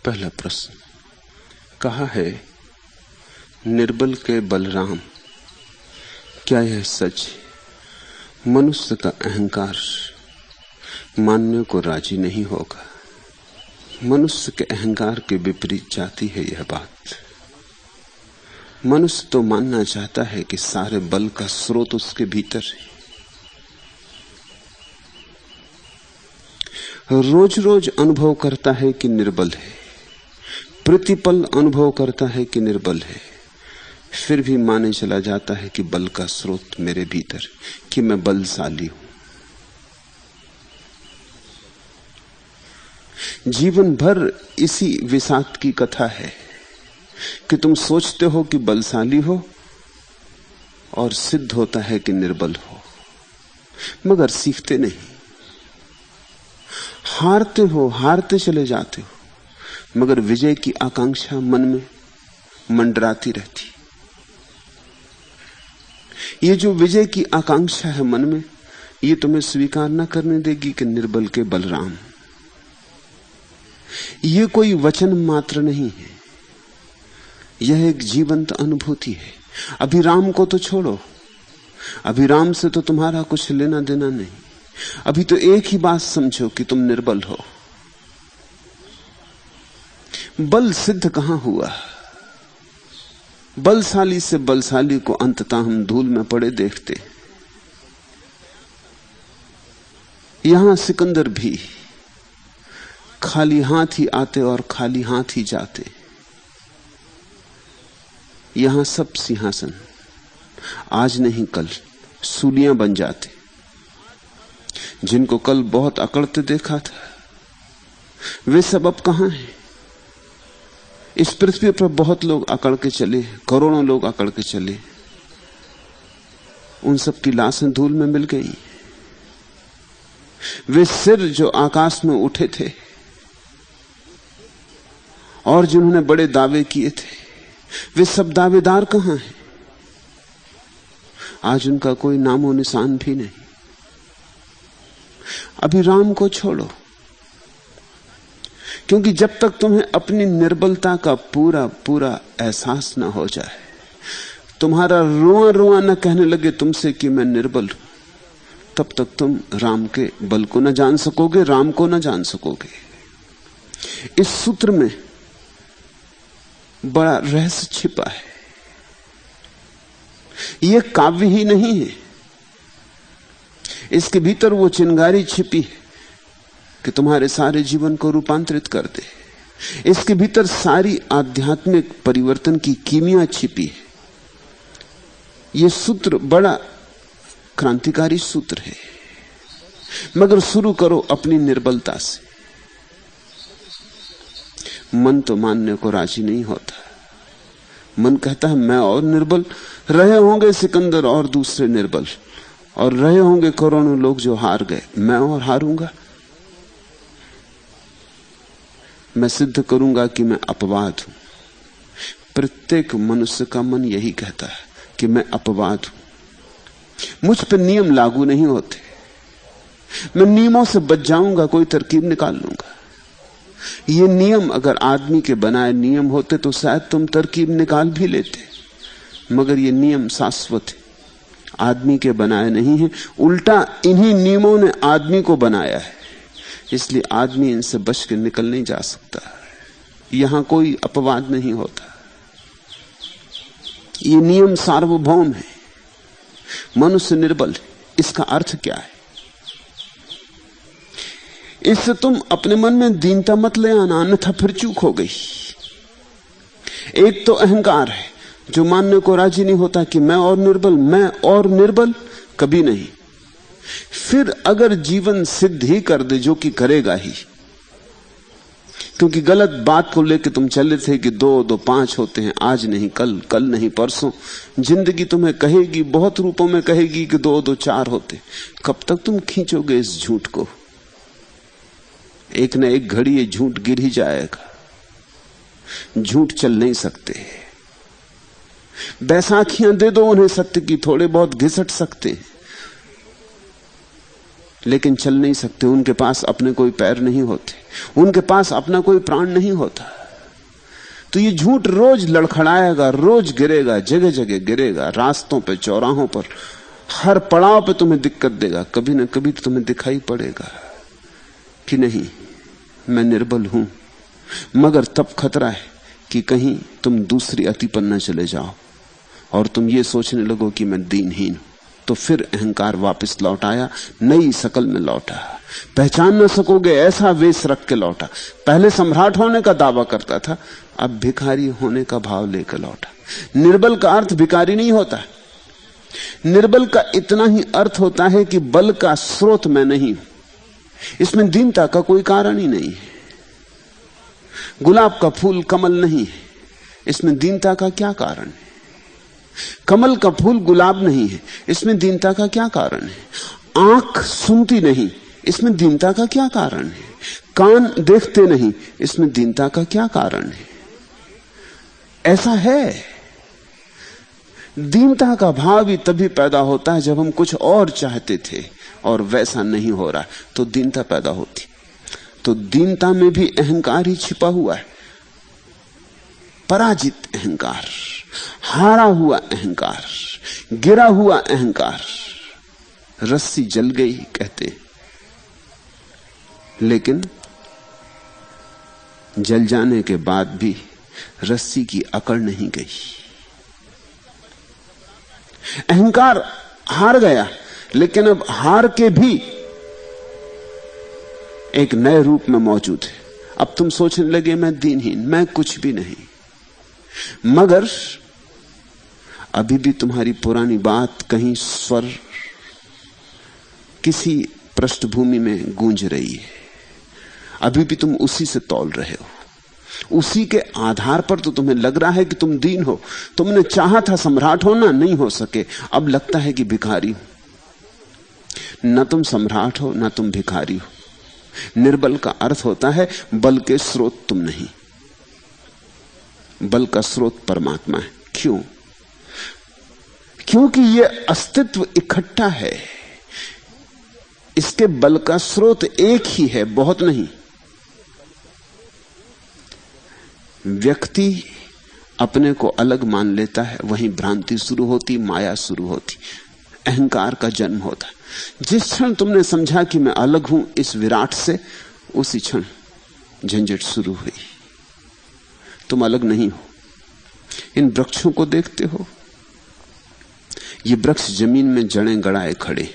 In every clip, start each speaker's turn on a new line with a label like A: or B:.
A: पहला प्रश्न, कहा है निर्बल के बलराम, क्या यह सच? मनुष्य का अहंकार मानने को राजी नहीं होगा। मनुष्य के अहंकार के विपरीत जाती है यह बात। मनुष्य तो मानना चाहता है कि सारे बल का स्रोत उसके भीतर है। रोज रोज अनुभव करता है कि निर्बल है, प्रतिपल अनुभव करता है कि निर्बल है, फिर भी माने चला जाता है कि बल का स्रोत मेरे भीतर, कि मैं बलशाली हूं। जीवन भर इसी विषाद की कथा है कि तुम सोचते हो कि बलशाली हो और सिद्ध होता है कि निर्बल हो, मगर सीखते नहीं। हारते हो, हारते चले जाते हो, मगर विजय की आकांक्षा मन में मंडराती रहती। ये जो विजय की आकांक्षा है मन में, ये तुम्हें स्वीकार न करने देगी कि निर्बल के बलराम। ये कोई वचन मात्र नहीं है, यह एक जीवंत अनुभूति है। अभिराम को तो छोड़ो, अभिराम से तो तुम्हारा कुछ लेना देना नहीं। अभी तो एक ही बात समझो कि तुम निर्बल हो। बल सिद्ध कहां हुआ? बलशाली से बलशाली को अंततः हम धूल में पड़े देखते। यहां सिकंदर भी खाली हाथ ही आते और खाली हाथ ही जाते। यहां सब सिंहासन आज नहीं कल सूलियां बन जाते। जिनको कल बहुत अकड़ते देखा था, वे सब अब कहां हैं? इस पृथ्वी पर बहुत लोग अकड़ के चले, करोड़ों लोग अकड़ के चले, उन सब की लाशें धूल में मिल गई। वे सिर जो आकाश में उठे थे और जिन्होंने बड़े दावे किए थे, वे सब दावेदार कहां हैं? आज उनका कोई नामो निशान भी नहीं। अभिराम को छोड़ो, क्योंकि जब तक तुम्हें अपनी निर्बलता का पूरा पूरा एहसास न हो जाए, तुम्हारा रुआ रुआ न कहने लगे तुमसे कि मैं निर्बल हूं, तब तक तुम राम के बल को न जान सकोगे, राम को न जान सकोगे। इस सूत्र में बड़ा रहस्य छिपा है। यह काव्य ही नहीं है, इसके भीतर वो चिंगारी छिपी है कि तुम्हारे सारे जीवन को रूपांतरित कर दे। इसके भीतर सारी आध्यात्मिक परिवर्तन की कीमिया छिपी है। यह सूत्र बड़ा क्रांतिकारी सूत्र है, मगर शुरू करो अपनी निर्बलता से। मन तो मानने को राजी नहीं होता। मन कहता है मैं और निर्बल। रहे होंगे सिकंदर और दूसरे निर्बल, और रहे होंगे करोड़ों लोग जो हार गए, मैं और हारूंगा। मैं सिद्ध करूंगा कि मैं अपवाद हूं। प्रत्येक मनुष्य का मन यही कहता है कि मैं अपवाद हूं, मुझ पर नियम लागू नहीं होते। मैं नियमों से बच जाऊंगा, कोई तरकीब निकाल लूंगा। ये नियम अगर आदमी के बनाए नियम होते तो शायद तुम तरकीब निकाल भी लेते, मगर ये नियम शाश्वत है, आदमी के बनाए नहीं है। उल्टा इन्हीं नियमों ने आदमी को बनाया है, इसलिए आदमी इनसे बच के निकल नहीं जा सकता। यहां कोई अपवाद नहीं होता। ये नियम सार्वभौम है। मनुष्य निर्बल है, इसका अर्थ क्या है? इससे तुम अपने मन में दीनता मत ले आना, अन्यथा फिर चूक हो गई। एक तो अहंकार है जो मानने को राजी नहीं होता कि मैं और निर्बल, मैं और निर्बल कभी नहीं। फिर अगर जीवन सिद्ध ही कर दे, जो कि करेगा ही, क्योंकि गलत बात को लेकर तुम चले थे कि 2 2 5 होते हैं, आज नहीं कल, कल नहीं परसों। जिंदगी तुम्हें कहेगी, बहुत रूपों में कहेगी कि 2 2 4 होते। कब तक तुम खींचोगे इस झूठ को? एक न एक घड़ी ये झूठ गिर ही जाएगा। झूठ चल नहीं सकते। बैसाखियां दे दो उन्हें सत्य की, थोड़े बहुत घिसट सकते हैं, लेकिन चल नहीं सकते। उनके पास अपने कोई पैर नहीं होते, उनके पास अपना कोई प्राण नहीं होता। तो ये झूठ रोज लड़खड़ाएगा, रोज गिरेगा, जगह जगह गिरेगा, रास्तों पे, चौराहों पर, हर पड़ाव पे तुम्हें दिक्कत देगा। कभी न कभी तो तुम्हें दिखाई पड़ेगा कि नहीं, मैं निर्बल हूं। मगर तब खतरा है कि कहीं तुम दूसरी अति पर न चले जाओ और तुम ये सोचने लगो कि मैं दीनहीन हूं। तो फिर अहंकार वापस लौट आया, नई शकल में लौटा। पहचान न सकोगे ऐसा वेश रख के लौटा। पहले सम्राट होने का दावा करता था, अब भिखारी होने का भाव लेकर लौटा। निर्बल का अर्थ भिखारी नहीं होता। निर्बल का इतना ही अर्थ होता है कि बल का स्रोत मैं नहीं हूं। इसमें दीनता का कोई कारण ही नहीं है। गुलाब का फूल कमल नहीं है, इसमें दीनता का क्या कारण है? कमल का फूल गुलाब नहीं है, इसमें दीनता का क्या कारण है? आंख सुनती नहीं, इसमें दीनता का क्या कारण है? कान देखते नहीं, इसमें दीनता का क्या कारण है? ऐसा है। दीनता का भाव भी तभी पैदा होता है जब हम कुछ और चाहते थे और वैसा नहीं हो रहा, तो दीनता पैदा होती। तो दीनता में भी अहंकार ही छिपा हुआ है। पराजित अहंकार, हारा हुआ अहंकार, गिरा हुआ अहंकार। रस्सी जल गई कहते, लेकिन जल जाने के बाद भी रस्सी की अकड़ नहीं गई। अहंकार हार गया, लेकिन अब हार के भी एक नए रूप में मौजूद है। अब तुम सोचने लगे मैं दीनहीन, मैं कुछ भी नहीं। मगर अभी भी तुम्हारी पुरानी बात कहीं स्वर किसी पृष्ठभूमि में गूंज रही है। अभी भी तुम उसी से तौल रहे हो। उसी के आधार पर तो तुम्हें लग रहा है कि तुम दीन हो। तुमने चाहा था सम्राट होना, नहीं हो सके, अब लगता है कि भिखारी हो। न तुम सम्राट हो, न तुम भिखारी हो। निर्बल का अर्थ होता है बल के स्रोत तुम नहीं। बल का स्रोत परमात्मा है। क्यों? क्योंकि यह अस्तित्व इकट्ठा है। इसके बल का स्रोत एक ही है, बहुत नहीं। व्यक्ति अपने को अलग मान लेता है, वहीं भ्रांति शुरू होती, माया शुरू होती, अहंकार का जन्म होता। जिस क्षण तुमने समझा कि मैं अलग हूं इस विराट से, उसी क्षण झंझट शुरू हुई। तुम अलग नहीं हो। इन वृक्षों को देखते हो, ये वृक्ष जमीन में जड़ें गड़ाए खड़े।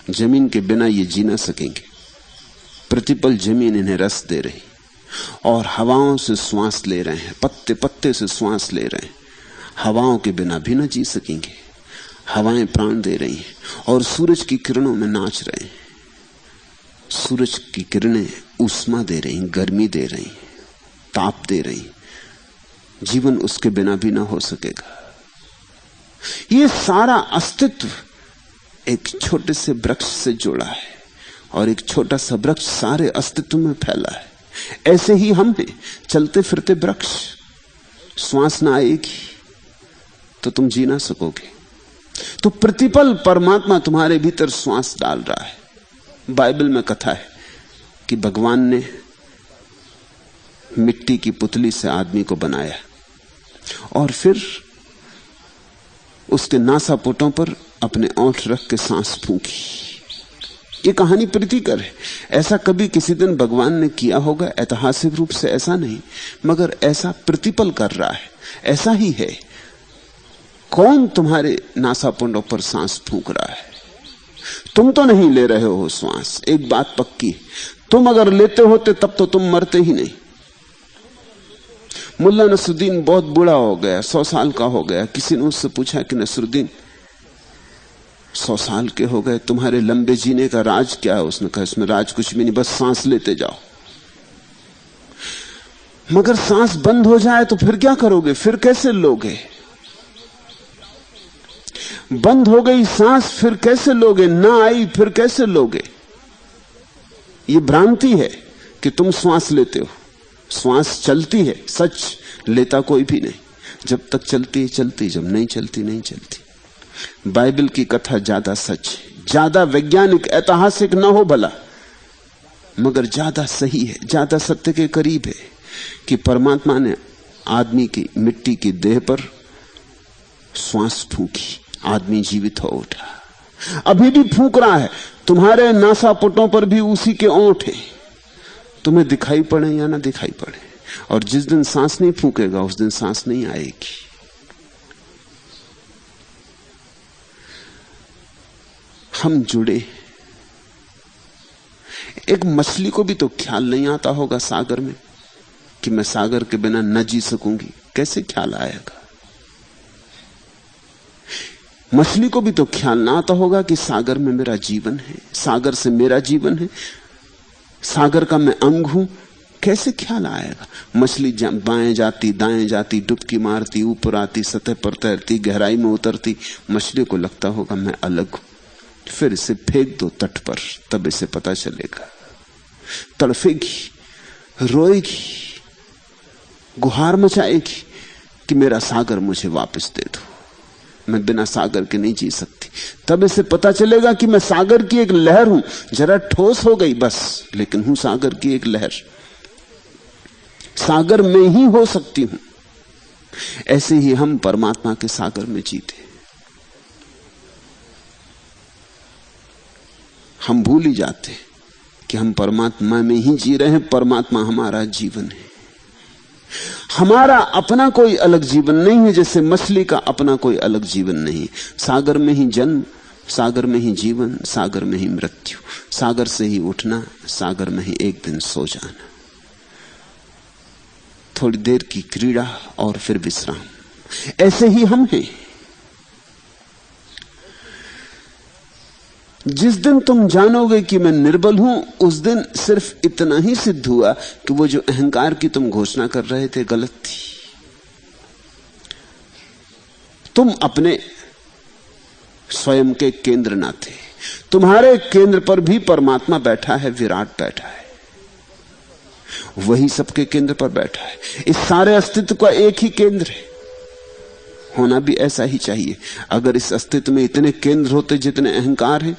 A: जमीन के बिना ये जी ना सकेंगे। प्रतिपल जमीन इन्हें रस दे रही और हवाओं से श्वास ले रहे हैं, पत्ते पत्ते से श्वास ले रहे हैं। हवाओं के बिना भी ना जी सकेंगे। हवाएं प्राण दे रही हैं और सूरज की किरणों में नाच रहे हैं। सूरज की किरणें ऊष्मा दे रही, गर्मी दे रही, ताप दे रही। जीवन उसके बिना भी ना हो सकेगा। ये सारा अस्तित्व एक छोटे से वृक्ष से जुड़ा है और एक छोटा सा वृक्ष सारे अस्तित्व में फैला है। ऐसे ही हम हैं, चलते फिरते वृक्ष। श्वास ना आएगी तो तुम जी ना सकोगे। तो प्रतिपल परमात्मा तुम्हारे भीतर श्वास डाल रहा है। बाइबल में कथा है कि भगवान ने मिट्टी की पुतली से आदमी को बनाया और फिर उसके नासापुटों पर अपने ओंठ रख के सांस फूंकी। ये कहानी प्रीतिकर है। ऐसा कभी किसी दिन भगवान ने किया होगा ऐतिहासिक रूप से, ऐसा नहीं, मगर ऐसा प्रतिपल कर रहा है। ऐसा ही है। कौन तुम्हारे नासापुटों पर सांस फूंक रहा है? तुम तो नहीं ले रहे हो श्वास। एक बात पक्की, तुम अगर लेते होते तब तो तुम मरते ही नहीं। मुल्ला नसरुद्दीन बहुत बूढ़ा हो गया, 100 साल का हो गया। किसी ने उससे पूछा कि नसरुद्दीन 100 साल के हो गए, तुम्हारे लंबे जीने का राज क्या है? उसने कहा इसमें राज कुछ भी नहीं, बस सांस लेते जाओ। मगर सांस बंद हो जाए तो फिर क्या करोगे? फिर कैसे लोगे? बंद हो गई सांस, फिर कैसे लोगे? ना आई फिर कैसे लोगे? ये भ्रांति है कि तुम श्वास लेते हो। श्वास चलती है, सच, लेता कोई भी नहीं। जब तक चलती है चलती, जब नहीं चलती नहीं चलती। बाइबल की कथा ज्यादा सच है। ज्यादा वैज्ञानिक ऐतिहासिक ना हो भला, मगर ज्यादा सही है, ज्यादा सत्य के करीब है कि परमात्मा ने आदमी की मिट्टी की देह पर श्वास फूंकी, आदमी जीवित हो उठा। अभी भी फूंक रहा है, तुम्हारे नासापुटों पर भी उसी के ओंठ हैं, तुम्हें दिखाई पड़े या ना दिखाई पड़े। और जिस दिन सांस नहीं फूंकेगा उस दिन सांस नहीं आएगी। हम जुड़े। एक मछली को भी तो ख्याल नहीं आता होगा सागर में कि मैं सागर के बिना न जी सकूंगी, कैसे ख्याल आएगा? मछली को भी तो ख्याल ना आता होगा कि सागर में मेरा जीवन है, सागर से मेरा जीवन है, सागर का मैं अंग हूं, कैसे ख्याल आएगा? मछली बाएं जाती दाएं जाती, डुबकी मारती, ऊपर आती, सतह पर तैरती, गहराई में उतरती, मछली को लगता होगा मैं अलग हूं। फिर इसे फेंक दो तट पर, तब इसे पता चलेगा। तड़फेगी, रोएगी, गुहार मचाएगी कि मेरा सागर मुझे वापस दे दो, मैं बिना सागर के नहीं जी सकती। तब इसे पता चलेगा कि मैं सागर की एक लहर हूं, जरा ठोस हो गई बस, लेकिन हूं सागर की एक लहर, सागर में ही हो सकती हूं। ऐसे ही हम परमात्मा के सागर में जीते। हम भूल ही जाते कि हम परमात्मा में ही जी रहे हैं, परमात्मा हमारा जीवन है। हमारा अपना कोई अलग जीवन नहीं है, जैसे मछली का अपना कोई अलग जीवन नहीं। सागर में ही जन्म, सागर में ही जीवन, सागर में ही मृत्यु, सागर से ही उठना, सागर में ही एक दिन सो जाना। थोड़ी देर की क्रीड़ा और फिर विश्राम। ऐसे ही हम हैं। जिस दिन तुम जानोगे कि मैं निर्बल हूं, उस दिन सिर्फ इतना ही सिद्ध हुआ कि वो जो अहंकार की तुम घोषणा कर रहे थे गलत थी। तुम अपने स्वयं के केंद्र ना थे। तुम्हारे केंद्र पर भी परमात्मा बैठा है, विराट बैठा है, वही सबके केंद्र पर बैठा है। इस सारे अस्तित्व का एक ही केंद्र है। होना भी ऐसा ही चाहिए। अगर इस अस्तित्व में इतने केंद्र होते जितने अहंकार हैं,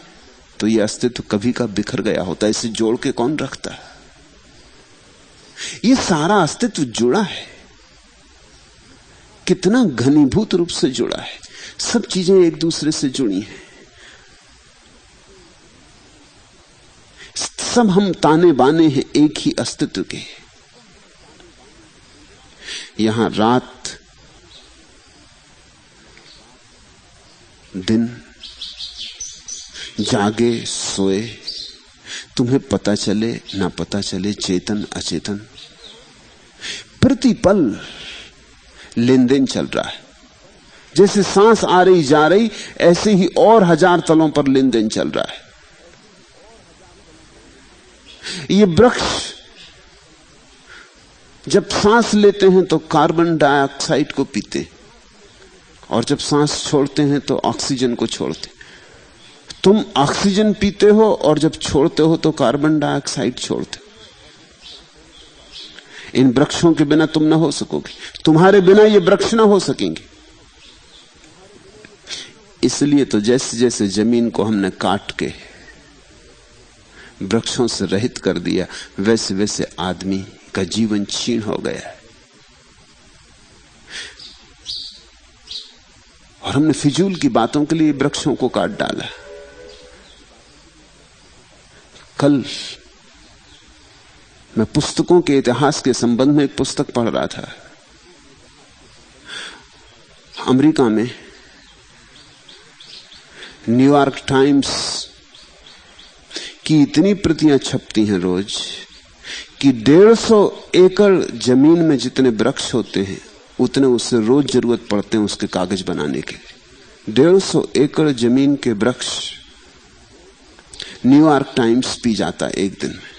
A: तो यह अस्तित्व कभी का बिखर गया होता। इसे जोड़ के कौन रखता है? यह सारा अस्तित्व जुड़ा है, कितना घनीभूत रूप से जुड़ा है। सब चीजें एक दूसरे से जुड़ी हैं। सब हम ताने बाने हैं एक ही अस्तित्व के। यहां रात दिन, जागे सोए, तुम्हें पता चले ना पता चले, चेतन अचेतन, प्रतिपल लेन देन चल रहा है। जैसे सांस आ रही जा रही, ऐसे ही और हजार तलों पर लेन देन चल रहा है। ये वृक्ष जब सांस लेते हैं तो कार्बन डाइऑक्साइड को पीते, और जब सांस छोड़ते हैं तो ऑक्सीजन को छोड़ते। तुम ऑक्सीजन पीते हो और जब छोड़ते हो तो कार्बन डाइऑक्साइड छोड़ते। इन वृक्षों के बिना तुम ना हो सकोगे, तुम्हारे बिना ये वृक्ष ना हो सकेंगे। इसलिए तो जैसे जैसे जमीन को हमने काट के वृक्षों से रहित कर दिया, वैसे वैसे आदमी का जीवन क्षीण हो गया है। और हमने फिजूल की बातों के लिए वृक्षों को काट डाला। कल मैं पुस्तकों के इतिहास के संबंध में एक पुस्तक पढ़ रहा था। अमेरिका में न्यूयॉर्क टाइम्स की इतनी प्रतियां छपती हैं रोज कि 150 एकड़ जमीन में जितने वृक्ष होते हैं उतने उससे रोज जरूरत पड़ते हैं उसके कागज बनाने के लिए। 150 एकड़ जमीन के वृक्ष न्यूयॉर्क टाइम्स पी जाता है एक दिन में।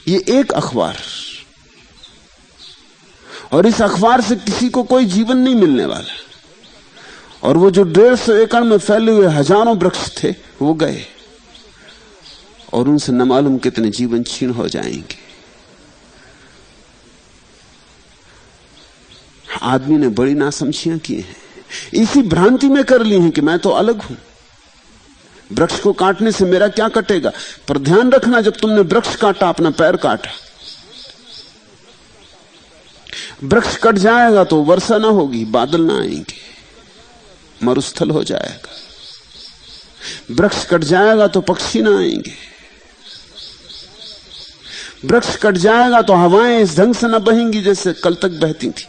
A: ये एक अखबार, और इस अखबार से किसी को कोई जीवन नहीं मिलने वाला। और वो जो 150 एकड़ में फैले हुए हजारों वृक्ष थे वो गए, और उनसे न मालूम कितने जीवन क्षीण हो जाएंगे। आदमी ने बड़ी नासमझियां की हैं। इसी भ्रांति में कर ली है कि मैं तो अलग हूं, वृक्ष को काटने से मेरा क्या कटेगा। पर ध्यान रखना, जब तुमने वृक्ष काटा, अपना पैर काटा, वृक्ष कट जाएगा तो वर्षा ना होगी, बादल ना आएंगे, मरुस्थल हो जाएगा। वृक्ष कट जाएगा तो पक्षी ना आएंगे, वृक्ष कट जाएगा तो हवाएं इस ढंग से ना बहेंगी जैसे कल तक बहती थी।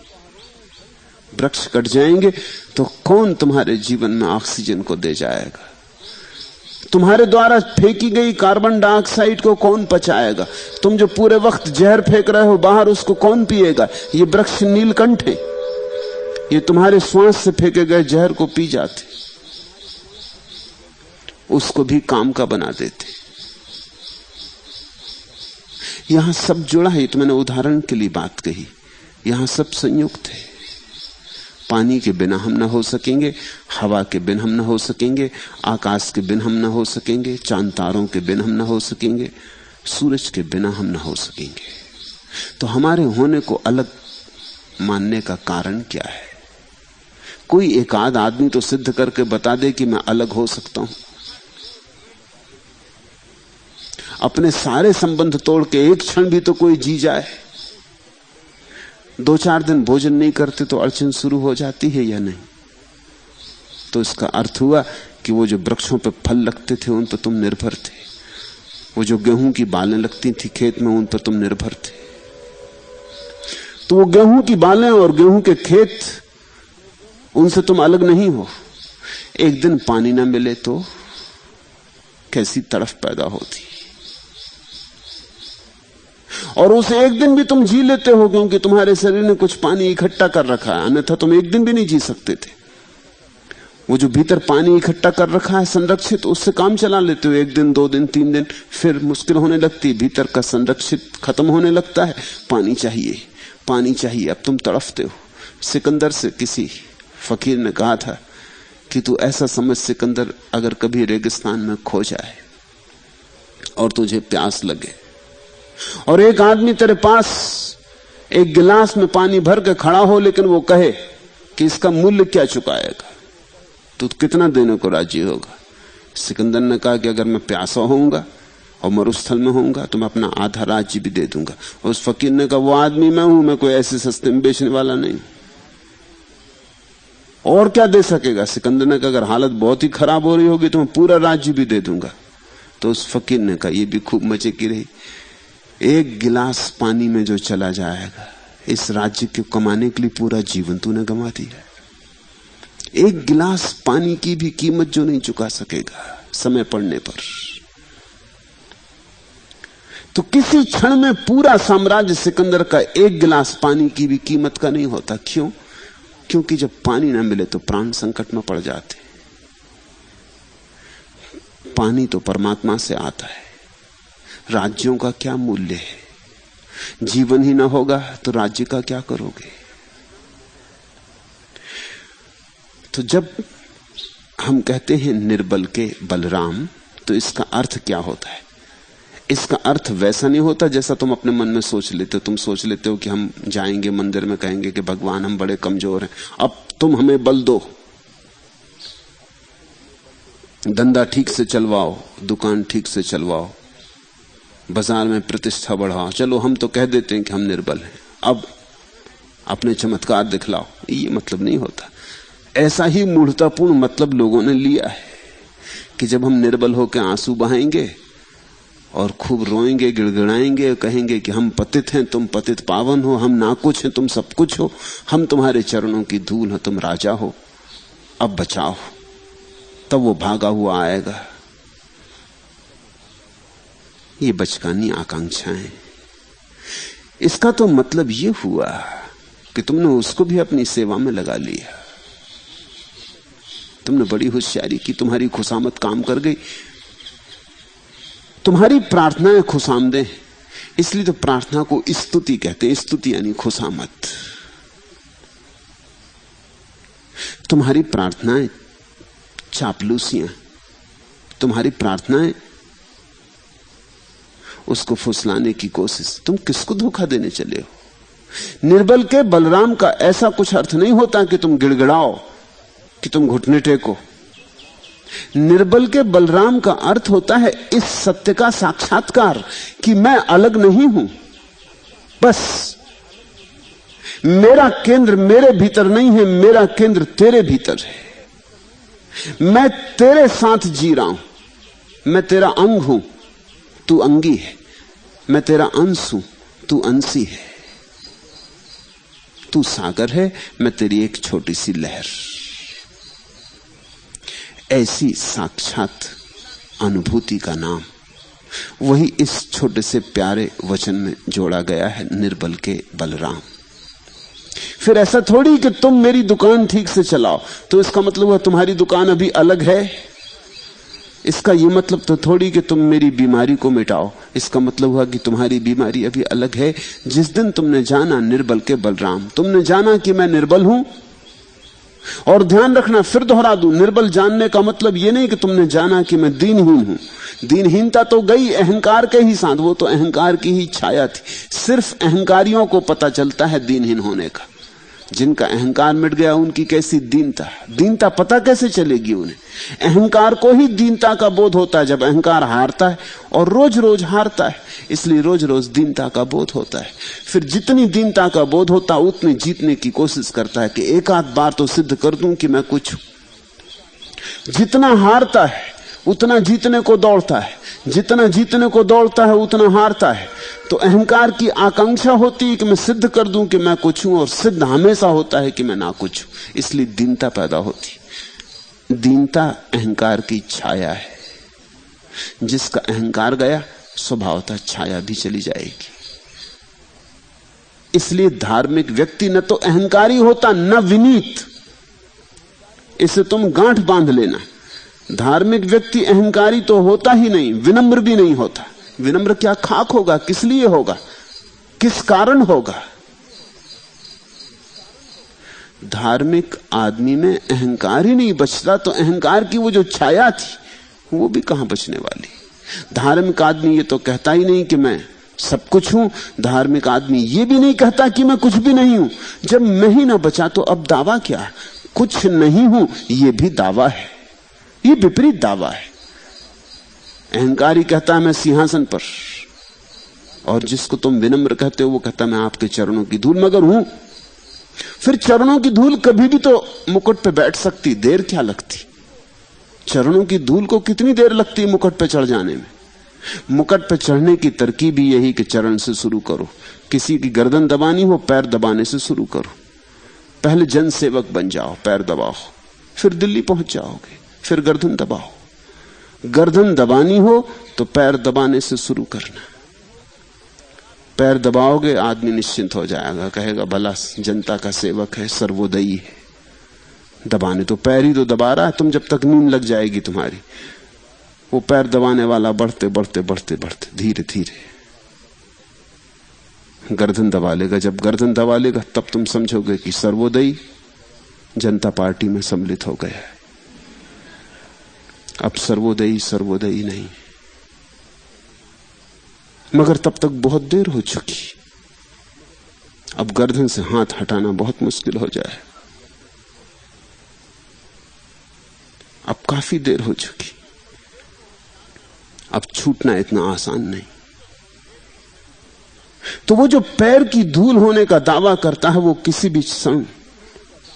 A: वृक्ष कट जाएंगे तो कौन तुम्हारे जीवन में ऑक्सीजन को दे जाएगा? तुम्हारे द्वारा फेंकी गई कार्बन डाइऑक्साइड को कौन पचाएगा? तुम जो पूरे वक्त जहर फेंक रहे हो बाहर, उसको कौन पिएगा? ये वृक्ष नीलकंठ है, ये तुम्हारे श्वास से फेंके गए जहर को पी जाते, उसको भी काम का बना देते। यहां सब जुड़ा है, तो मैंने उदाहरण के लिए बात कही। यहां सब संयुक्त है। पानी के बिना हम ना हो सकेंगे, हवा के बिना हम ना हो सकेंगे, आकाश के बिना हम ना हो सकेंगे, चांद तारों के बिना हम ना हो सकेंगे, सूरज के बिना हम ना हो सकेंगे। तो हमारे होने को अलग मानने का कारण क्या है? कोई एक आध आदमी तो सिद्ध करके बता दे कि मैं अलग हो सकता हूं। अपने सारे संबंध तोड़ के एक क्षण भी तो कोई जी जाए। 2-4 दिन भोजन नहीं करते तो अड़चन शुरू हो जाती है या नहीं? तो इसका अर्थ हुआ कि वो जो वृक्षों पे फल लगते थे उन पर तुम निर्भर थे, वो जो गेहूं की बालें लगती थी खेत में उन पर तुम निर्भर थे। तो वो गेहूं की बालें और गेहूं के खेत, उनसे तुम अलग नहीं हो। एक दिन पानी ना मिले तो कैसी तड़फ पैदा होती, और उस एक दिन भी तुम जी लेते हो क्योंकि तुम्हारे शरीर ने कुछ पानी इकट्ठा कर रखा है, अन्यथा तुम एक दिन भी नहीं जी सकते थे। वो जो भीतर पानी इकट्ठा कर रखा है संरक्षित, उससे काम चला लेते हो। 1 दिन 2 दिन 3 दिन, फिर मुश्किल होने लगती है, भीतर का संरक्षित खत्म होने लगता है, पानी चाहिए, पानी चाहिए। अब तुम तड़फते हो। सिकंदर से किसी फकीर ने कहा था कि तू ऐसा समझ सिकंदर, अगर कभी रेगिस्तान में खो जाए और तुझे प्यास लगे और एक आदमी तेरे पास एक गिलास में पानी भर के खड़ा हो, लेकिन वो कहे कि इसका मूल्य क्या चुकाएगा, तो कितना देने को राजी होगा? सिकंदर ने कहा कि अगर मैं प्यासा होऊंगा और मरुस्थल में होऊंगा तो मैं अपना आधा राज्य भी दे दूंगा। उस फकीर ने कहा, वो आदमी मैं हूं, मैं कोई ऐसे सस्ते में बेचने वाला नहीं, और क्या दे सकेगा? सिकंदर ने कहा, अगर हालत बहुत ही खराब हो रही होगी तो मैं पूरा राज्य भी दे दूंगा। तो उस फकीर ने कहा, यह भी खूब मजे की रही, एक गिलास पानी में जो चला जाएगा, इस राज्य को कमाने के लिए पूरा जीवन तूने गंवा दिया। एक गिलास पानी की भी कीमत जो नहीं चुका सकेगा समय पड़ने पर, तो किसी क्षण में पूरा साम्राज्य सिकंदर का एक गिलास पानी की भी कीमत का नहीं होता। क्यों? क्योंकि जब पानी ना मिले तो प्राण संकट में पड़ जाते। पानी तो परमात्मा से आता है। राज्यों का क्या मूल्य है? जीवन ही ना होगा तो राज्य का क्या करोगे? तो जब हम कहते हैं निर्बल के बलराम, तो इसका अर्थ क्या होता है? इसका अर्थ वैसा नहीं होता जैसा तुम अपने मन में सोच लेते हो। तुम सोच लेते हो कि हम जाएंगे मंदिर में, कहेंगे कि भगवान हम बड़े कमजोर हैं, अब तुम हमें बल दो, धंधा ठीक से चलवाओ, दुकान ठीक से चलवाओ, बाजार में प्रतिष्ठा बढ़ाओ। चलो हम तो कह देते हैं कि हम निर्बल हैं, अब अपने चमत्कार दिखलाओ। ये मतलब नहीं होता। ऐसा ही मूढ़तापूर्ण मतलब लोगों ने लिया है कि जब हम निर्बल होकर आंसू बहाएंगे और खूब रोएंगे, गिड़गिड़ाएंगे, कहेंगे कि हम पतित हैं, तुम पतित पावन हो, हम ना कुछ हैं, तुम सब कुछ हो, हम तुम्हारे चरणों की धूल हो, तुम राजा हो, अब बचाओ, तब वो भागा हुआ आएगा। ये बचकानी आकांक्षाएं। इसका तो मतलब ये हुआ कि तुमने उसको भी अपनी सेवा में लगा लिया। तुमने बड़ी होशियारी की, तुम्हारी खुशामद काम कर गई। तुम्हारी प्रार्थनाएं खुशामदें, इसलिए तो प्रार्थना को स्तुति कहते हैं। स्तुति यानी खुशामद। तुम्हारी प्रार्थनाएं चापलूसियां, तुम्हारी प्रार्थनाएं उसको फुसलाने की कोशिश। तुम किसको धोखा देने चले हो? निर्बल के बलराम का ऐसा कुछ अर्थ नहीं होता कि तुम गिड़गिड़ाओ कि तुम घुटने टेको। निर्बल के बलराम का अर्थ होता है इस सत्य का साक्षात्कार कि मैं अलग नहीं हूं। बस मेरा केंद्र मेरे भीतर नहीं है, मेरा केंद्र तेरे भीतर है। मैं तेरे साथ जी रहा हूं, मैं तेरा अंग हूं, तू अंगी है। मैं तेरा अंश हूं, तू अंशी है। तू सागर है, मैं तेरी एक छोटी सी लहर। ऐसी साक्षात अनुभूति का नाम वही इस छोटे से प्यारे वचन में जोड़ा गया है, निर्बल के बलराम। फिर ऐसा थोड़ी कि तुम मेरी दुकान ठीक से चलाओ तो इसका मतलब हुआ तुम्हारी दुकान अभी अलग है। इसका यह मतलब तो थोड़ी कि तुम मेरी बीमारी को मिटाओ, इसका मतलब हुआ कि तुम्हारी बीमारी अभी अलग है। जिस दिन तुमने जाना निर्बल के बलराम, तुमने जाना कि मैं निर्बल हूं। और ध्यान रखना, फिर दोहरा दूं, निर्बल जानने का मतलब यह नहीं कि तुमने जाना कि मैं दीनहीन हूं। दीनहीनता तो गई अहंकार के ही साथ, वो तो अहंकार की ही छाया थी। सिर्फ अहंकारियों को पता चलता है दीनहीन होने का। जिनका अहंकार मिट गया उनकी कैसी दीनता, दीनता पता कैसे चलेगी उन्हें? अहंकार को ही दीनता का बोध होता है जब अहंकार हारता है, और रोज रोज हारता है, इसलिए रोज रोज दीनता का बोध होता है। फिर जितनी दीनता का बोध होता उतनी जीतने की कोशिश करता है कि एक आध बार तो सिद्ध कर दूं कि मैं कुछ हूं। जितना हारता है उतना जीतने को दौड़ता है, जितना जीतने को दौड़ता है उतना हारता है। तो अहंकार की आकांक्षा होती है कि मैं सिद्ध कर दूं कि मैं कुछ हूं, और सिद्ध हमेशा होता है कि मैं ना कुछ हूं। इसलिए दीनता पैदा होती। दीनता अहंकार की छाया है। जिसका अहंकार गया स्वभावतः छाया भी चली जाएगी। इसलिए धार्मिक व्यक्ति न तो अहंकारी होता न विनीत। इसे तुम गांठ बांध लेना। धार्मिक व्यक्ति अहंकारी तो होता ही नहीं, विनम्र भी नहीं होता। विनम्र क्या खाक होगा? किस लिए होगा? किस कारण होगा? धार्मिक आदमी में अहंकार ही नहीं बचता तो अहंकार की वो जो छाया थी वो भी कहां बचने वाली। धार्मिक आदमी ये तो कहता ही नहीं कि मैं सब कुछ हूं। धार्मिक आदमी ये भी नहीं कहता कि मैं कुछ भी नहीं हूं। जब मैं ही ना बचा तो अब दावा क्या? कुछ नहीं हूं ये भी दावा है, ये विपरीत दावा है। अहंकारी कहता है मैं सिंहासन पर, और जिसको तुम विनम्र कहते हो वो कहता मैं आपके चरणों की धूल मगर हूं। फिर चरणों की धूल कभी भी तो मुकुट पे बैठ सकती, देर क्या लगती? चरणों की धूल को कितनी देर लगती मुकुट पे चढ़ जाने में? मुकुट पे चढ़ने की तरकीब ही यही कि चरण से शुरू करो। किसी की गर्दन दबानी हो पैर दबाने से शुरू करो। पहले जन सेवक बन जाओ, पैर दबाओ, फिर दिल्ली पहुंच जाओगे। फिर गर्दन दबाओ। गर्दन दबानी हो तो पैर दबाने से शुरू करना। पैर दबाओगे आदमी निश्चिंत हो जाएगा, कहेगा भला जनता का सेवक है, सर्वोदयी है। दबाने तो पैर ही तो दबा रहा है, तुम जब तक नींद लग जाएगी तुम्हारी। वो पैर दबाने वाला बढ़ते बढ़ते बढ़ते बढ़ते धीरे धीरे गर्दन दबा लेगा। जब गर्दन दबा लेगा तब तुम समझोगे कि सर्वोदयी जनता पार्टी में सम्मिलित हो गया है। अब सर्वोदयी सर्वोदयी नहीं, मगर तब तक बहुत देर हो चुकी। अब गर्दन से हाथ हटाना बहुत मुश्किल हो जाए। अब काफी देर हो चुकी, अब छूटना इतना आसान नहीं। तो वो जो पैर की धूल होने का दावा करता है वो किसी भी क्षण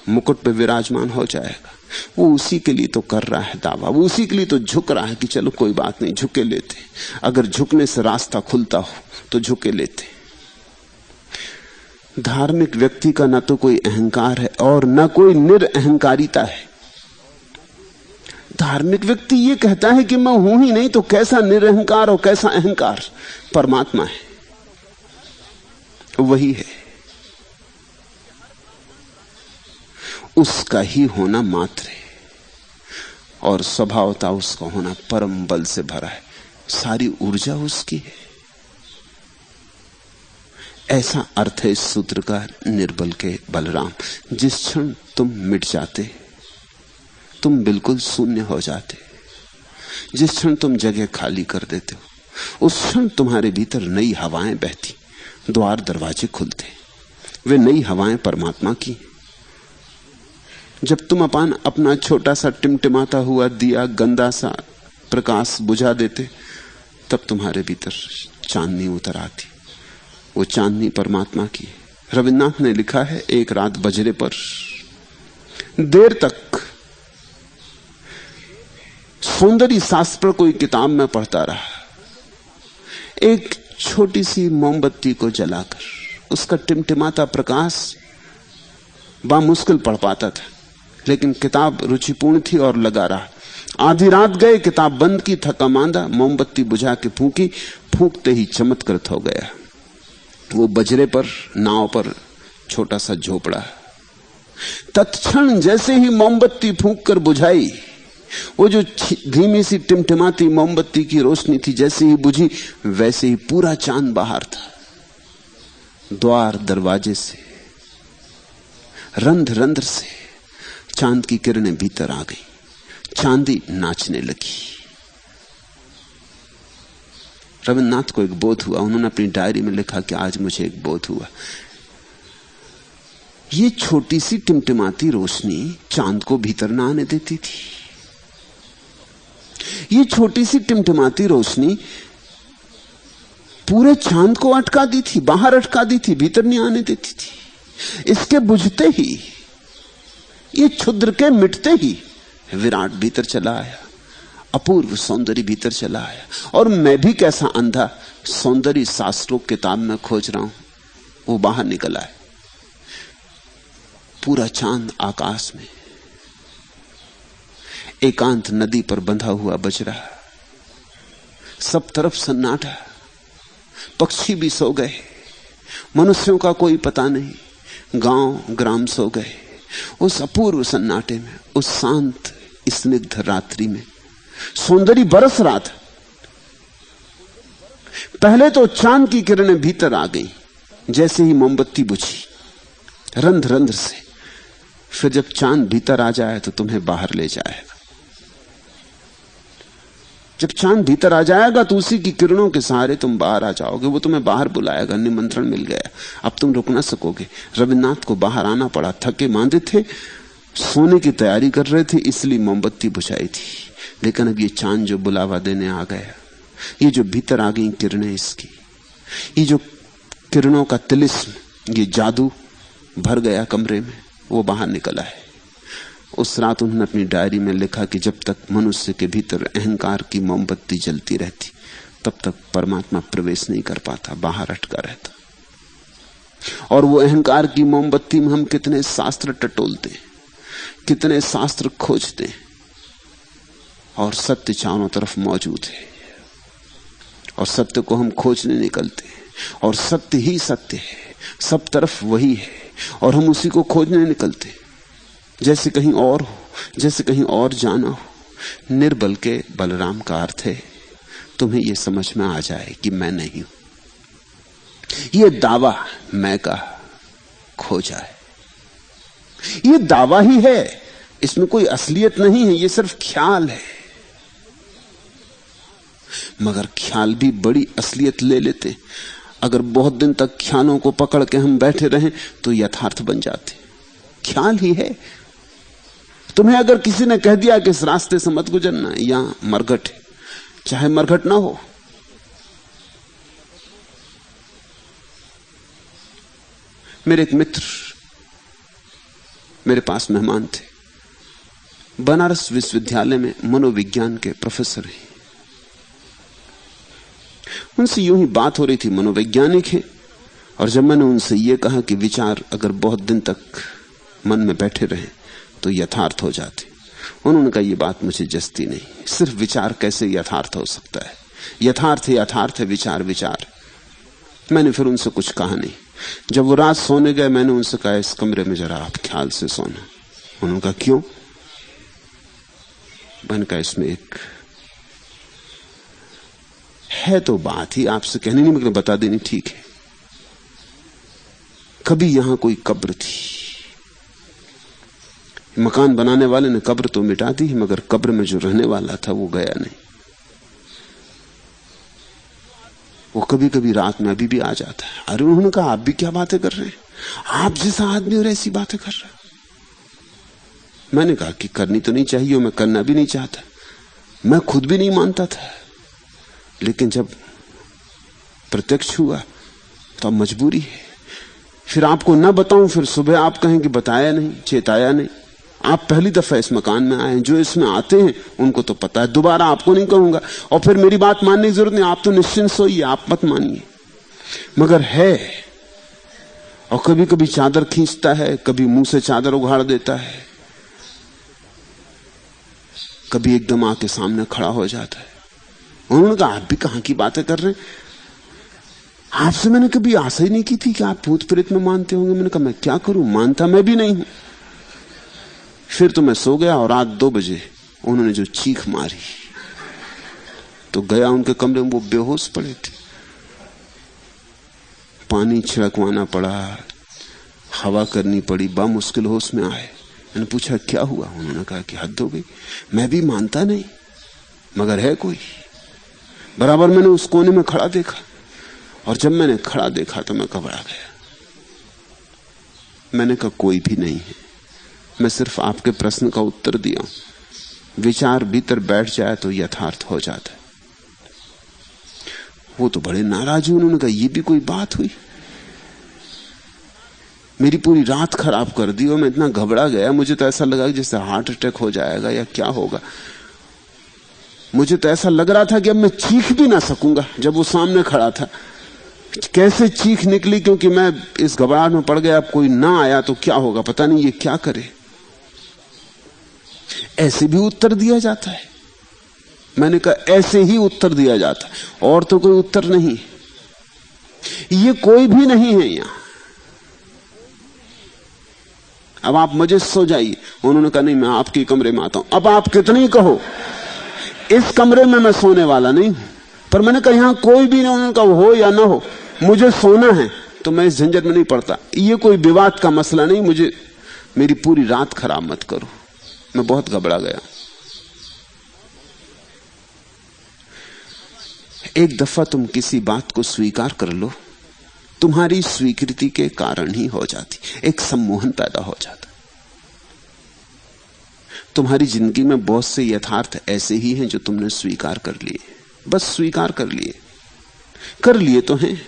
A: मुकुट पे विराजमान हो जाएगा। वो उसी के लिए तो कर रहा है दावा, वो उसी के लिए तो झुक रहा है कि चलो कोई बात नहीं, झुके लेते। अगर झुकने से रास्ता खुलता हो तो झुके लेते। धार्मिक व्यक्ति का ना तो कोई अहंकार है और ना कोई निरअहंकारिता है। धार्मिक व्यक्ति ये कहता है कि मैं हूं ही नहीं, तो कैसा निरअहकार और कैसा अहंकार? परमात्मा है, वही है। उसका ही होना मात्र है और स्वभावता उसका होना परम बल से भरा है। सारी ऊर्जा उसकी है। ऐसा अर्थ है इस सूत्र का, निर्बल के बलराम। जिस क्षण तुम मिट जाते, तुम बिल्कुल शून्य हो जाते। जिस क्षण तुम जगह खाली कर देते हो उस क्षण तुम्हारे भीतर नई हवाएं बहती, द्वार दरवाजे खुलते। वे नई हवाएं परमात्मा की। जब तुम अपना छोटा सा टिमटिमाता हुआ दिया गंदा सा प्रकाश बुझा देते, तब तुम्हारे भीतर चांदनी उतर आती। वो चांदनी परमात्मा की है। रविन्द्रनाथ ने लिखा है, एक रात बजरे पर देर तक सौंदर्य शास्त्र कोई किताब में पढ़ता रहा। एक छोटी सी मोमबत्ती को जलाकर उसका टिमटिमाता प्रकाश बामुश्किल पढ़ पाता था, लेकिन किताब रुचिपूर्ण थी और लगा रहा। आधी रात गए, किताब बंद की, थका मांदा, मोमबत्ती बुझा के फूंकी, फूंकते ही चमत्कृत हो गया। वो बजरे पर, नाव पर छोटा सा झोपड़ा। तत्क्षण जैसे ही मोमबत्ती फूंक कर बुझाई, वो जो धीमी सी टिमटिमाती मोमबत्ती की रोशनी थी, जैसे ही बुझी वैसे ही पूरा चांद बाहर था। द्वार दरवाजे से, रंध्र रंध्र से चांद की किरणें भीतर आ गई। चांदी नाचने लगी। रविन्द्रनाथ को एक बोध हुआ। उन्होंने अपनी डायरी में लिखा कि आज मुझे एक बोध हुआ। ये छोटी सी टिमटिमाती रोशनी चांद को भीतर ना आने देती थी। ये छोटी सी टिमटिमाती रोशनी पूरे चांद को अटका दी थी, बाहर अटका दी थी, भीतर नहीं आने देती थी। इसके बुझते ही, ये क्षुद्र के मिटते ही विराट भीतर चला आया, अपूर्व सौंदर्य भीतर चला आया। और मैं भी कैसा अंधा सौंदर्य शास्त्रों किताब में खोज रहा हूं, वो बाहर निकल आए। पूरा चांद आकाश में, एकांत नदी पर बंधा हुआ बजरा, सब तरफ सन्नाटा, पक्षी भी सो गए, मनुष्यों का कोई पता नहीं, गांव ग्राम सो गए। उस अपूर्व सन्नाटे में, उस शांत स्निग्ध रात्रि में सौंदर्य बरस रहा था। पहले तो चांद की किरणें भीतर आ गई जैसे ही मोमबत्ती बुझी, रंध्र रंध्र से। फिर जब चांद भीतर आ जाए तो तुम्हें बाहर ले जाएगा। जब चांद भीतर आ जाएगा तो उसी की किरणों के सहारे तुम बाहर आ जाओगे। वो तुम्हें बाहर बुलाएगा, निमंत्रण मिल गया, अब तुम रुक ना सकोगे। रविन्द्रनाथ को बाहर आना पड़ा। थके मांदे थे, सोने की तैयारी कर रहे थे, इसलिए मोमबत्ती बुझाई थी। लेकिन अब ये चांद जो बुलावा देने आ गया, ये जो भीतर आ गई किरणें इसकी, ये जो किरणों का तिलिस्म, ये जादू भर गया कमरे में, वो बाहर निकला है। उस रात उन्होंने अपनी डायरी में लिखा कि जब तक मनुष्य के भीतर अहंकार की मोमबत्ती जलती रहती, तब तक परमात्मा प्रवेश नहीं कर पाता, बाहर अटका रहता। और वो अहंकार की मोमबत्ती में हम कितने शास्त्र टटोलते, कितने शास्त्र खोजते, और सत्य चारों तरफ मौजूद है, और सत्य को हम खोजने निकलते, और सत्य ही सत्य है, सब तरफ वही है, और हम उसी को खोजने निकलते, जैसे कहीं और हो, जैसे कहीं और जाना हो। निर्बल के बलराम का अर्थ है तुम्हें यह समझ में आ जाए कि मैं नहीं हूं। यह दावा मैं का खो जाए, यह दावा ही है, इसमें कोई असलियत नहीं है, यह सिर्फ ख्याल है। मगर ख्याल भी बड़ी असलियत ले लेते। अगर बहुत दिन तक ख्यालों को पकड़ के हम बैठे रहें तो यथार्थ बन जाते। ख्याल ही है। तुम्हें अगर किसी ने कह दिया कि इस रास्ते से मत गुजरना, यहां मरघट है, चाहे मरघट ना हो। मेरे एक मित्र मेरे पास मेहमान थे, बनारस विश्वविद्यालय में मनोविज्ञान के प्रोफेसर हैं। उनसे यूं ही बात हो रही थी, मनोवैज्ञानिक हैं। और जब मैंने उनसे यह कहा कि विचार अगर बहुत दिन तक मन में बैठे रहे तो यथार्थ हो जाते, उन्होंने कहा यह बात मुझे जचती नहीं। सिर्फ विचार कैसे यथार्थ हो सकता है? यथार्थ है यथार्थ है, विचार विचार। मैंने फिर उनसे कुछ कहा नहीं। जब वो रात सोने गए, मैंने उनसे कहा इस कमरे में जरा आप ख्याल से सोना। उन्होंने कहा क्यों? मैंने कहा इसमें एक है तो बात ही आपसे कहनी नहीं, मगर बता देनी ठीक है। कभी यहां कोई कब्र थी, मकान बनाने वाले ने कब्र तो मिटा दी, मगर कब्र में जो रहने वाला था वो गया नहीं। वो कभी कभी रात में अभी भी आ जाता है। अरे उन्होंने कहा आप भी क्या बातें कर रहे हैं, आप जैसा आदमी और ऐसी बातें कर रहे हैं। मैंने कहा कि करनी तो नहीं चाहिए, मैं करना भी नहीं चाहता, मैं खुद भी नहीं मानता था, लेकिन जब प्रत्यक्ष हुआ तो अब मजबूरी है। फिर आपको ना बताऊं, फिर सुबह आप कहें कि बताया नहीं, चेताया नहीं। आप पहली दफा इस मकान में आए हैं, जो इसमें आते हैं उनको तो पता है, दोबारा आपको नहीं कहूंगा। और फिर मेरी बात मानने की जरूरत नहीं, आप तो निश्चिंत सोइए, आप मत मानिए। मगर है, और कभी कभी चादर खींचता है, कभी मुंह से चादर उघाड़ देता है, कभी एकदम आके सामने खड़ा हो जाता है। उन्होंने कहा आप भी कहां की बातें कर रहे हैं, आपसे मैंने कभी आशा ही नहीं की थी कि आप भूत प्रेत में मानते होंगे। मैंने कहा मैं क्या करूं, मानता मैं भी नहीं हूं। फिर तो मैं सो गया, और रात 2 बजे उन्होंने जो चीख मारी तो गया उनके कमरे में, वो बेहोश पड़े थे। पानी छिड़कवाना पड़ा, हवा करनी पड़ी, बामुश्किल होश में आए। मैंने पूछा क्या हुआ, उन्होंने कहा कि हद हो गई, मैं भी मानता नहीं मगर है कोई। बराबर मैंने उस कोने में खड़ा देखा, और जब मैंने खड़ा देखा तो मैं घबरा गया। मैंने कहा कोई भी नहीं है, मैं सिर्फ आपके प्रश्न का उत्तर दिया हूं। विचार भीतर बैठ जाए तो यथार्थ हो जाता है। वो तो बड़े नाराज हुए, उन्होंने कहा ये भी कोई बात हुई, मेरी पूरी रात खराब कर दी, और मैं इतना घबरा गया, मुझे तो ऐसा लगा जैसे हार्ट अटैक हो जाएगा या क्या होगा। मुझे तो ऐसा लग रहा था कि अब मैं चीख भी ना सकूंगा। जब वो सामने खड़ा था, कैसे चीख निकली, क्योंकि मैं इस घबराहट में पड़ गया, अब कोई ना आया तो क्या होगा, पता नहीं ये क्या करे। ऐसे भी उत्तर दिया जाता है। मैंने कहा ऐसे ही उत्तर दिया जाता है, और तो कोई उत्तर नहीं, ये कोई भी नहीं है यहां, अब आप मजे सो जाइए। उन्होंने कहा नहीं, मैं आपके कमरे में आता हूं। अब आप कितने ही कहो, इस कमरे में मैं सोने वाला नहीं हूं। पर मैंने कहा यहां कोई भी नहीं, उन्होंने कहा हो या ना हो, मुझे सोना है, तो मैं इस झंझट में नहीं पड़ता। ये कोई विवाद का मसला नहीं, मुझे मेरी पूरी रात खराब मत करो। मैं बहुत घबरा गया। एक दफा तुम किसी बात को स्वीकार कर लो, तुम्हारी स्वीकृति के कारण ही हो जाती, एक सम्मोहन पैदा हो जाता। तुम्हारी जिंदगी में बहुत से यथार्थ ऐसे ही हैं जो तुमने स्वीकार कर लिए, बस स्वीकार कर लिए तो हैं।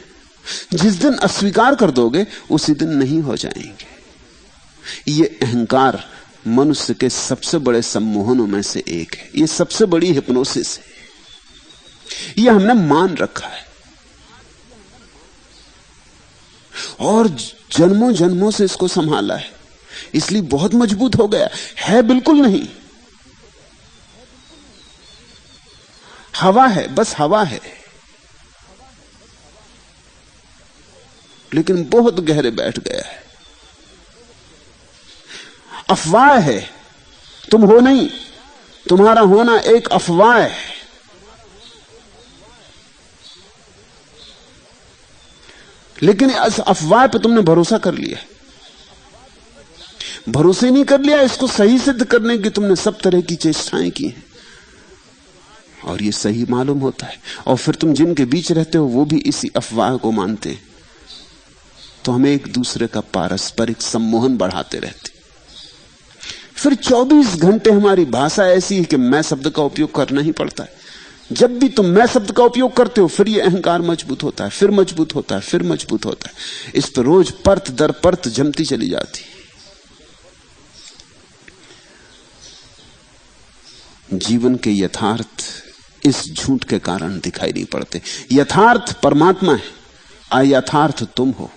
A: जिस दिन अस्वीकार कर दोगे उसी दिन नहीं हो जाएंगे। ये अहंकार मनुष्य के सबसे बड़े सम्मोहनों में से एक है, ये सबसे बड़ी हिप्नोसिस है। ये हमने मान रखा है और जन्मों जन्मों से इसको संभाला है, इसलिए बहुत मजबूत हो गया है। बिल्कुल नहीं, हवा है, बस हवा है, लेकिन बहुत गहरे बैठ गया है। अफवाह है, तुम हो नहीं, तुम्हारा होना एक अफवाह है। लेकिन इस अफवाह पे तुमने भरोसा कर लिया। भरोसे नहीं कर लिया, इसको सही सिद्ध करने की तुमने सब तरह की चेष्टाएं की हैं, और ये सही मालूम होता है। और फिर तुम जिनके बीच रहते हो वो भी इसी अफवाह को मानते हैं, तो हमें एक दूसरे का पारस्परिक सम्मोहन बढ़ाते रहते। फिर 24 घंटे हमारी भाषा ऐसी है कि मैं शब्द का उपयोग करना ही पड़ता है। जब भी तुम मैं शब्द का उपयोग करते हो, फिर ये अहंकार मजबूत होता है, फिर मजबूत होता है, फिर मजबूत होता है। इस पर रोज परत दर परत जमती चली जाती। जीवन के यथार्थ इस झूठ के कारण दिखाई नहीं पड़ते। यथार्थ परमात्मा है, अयथार्थ तुम हो।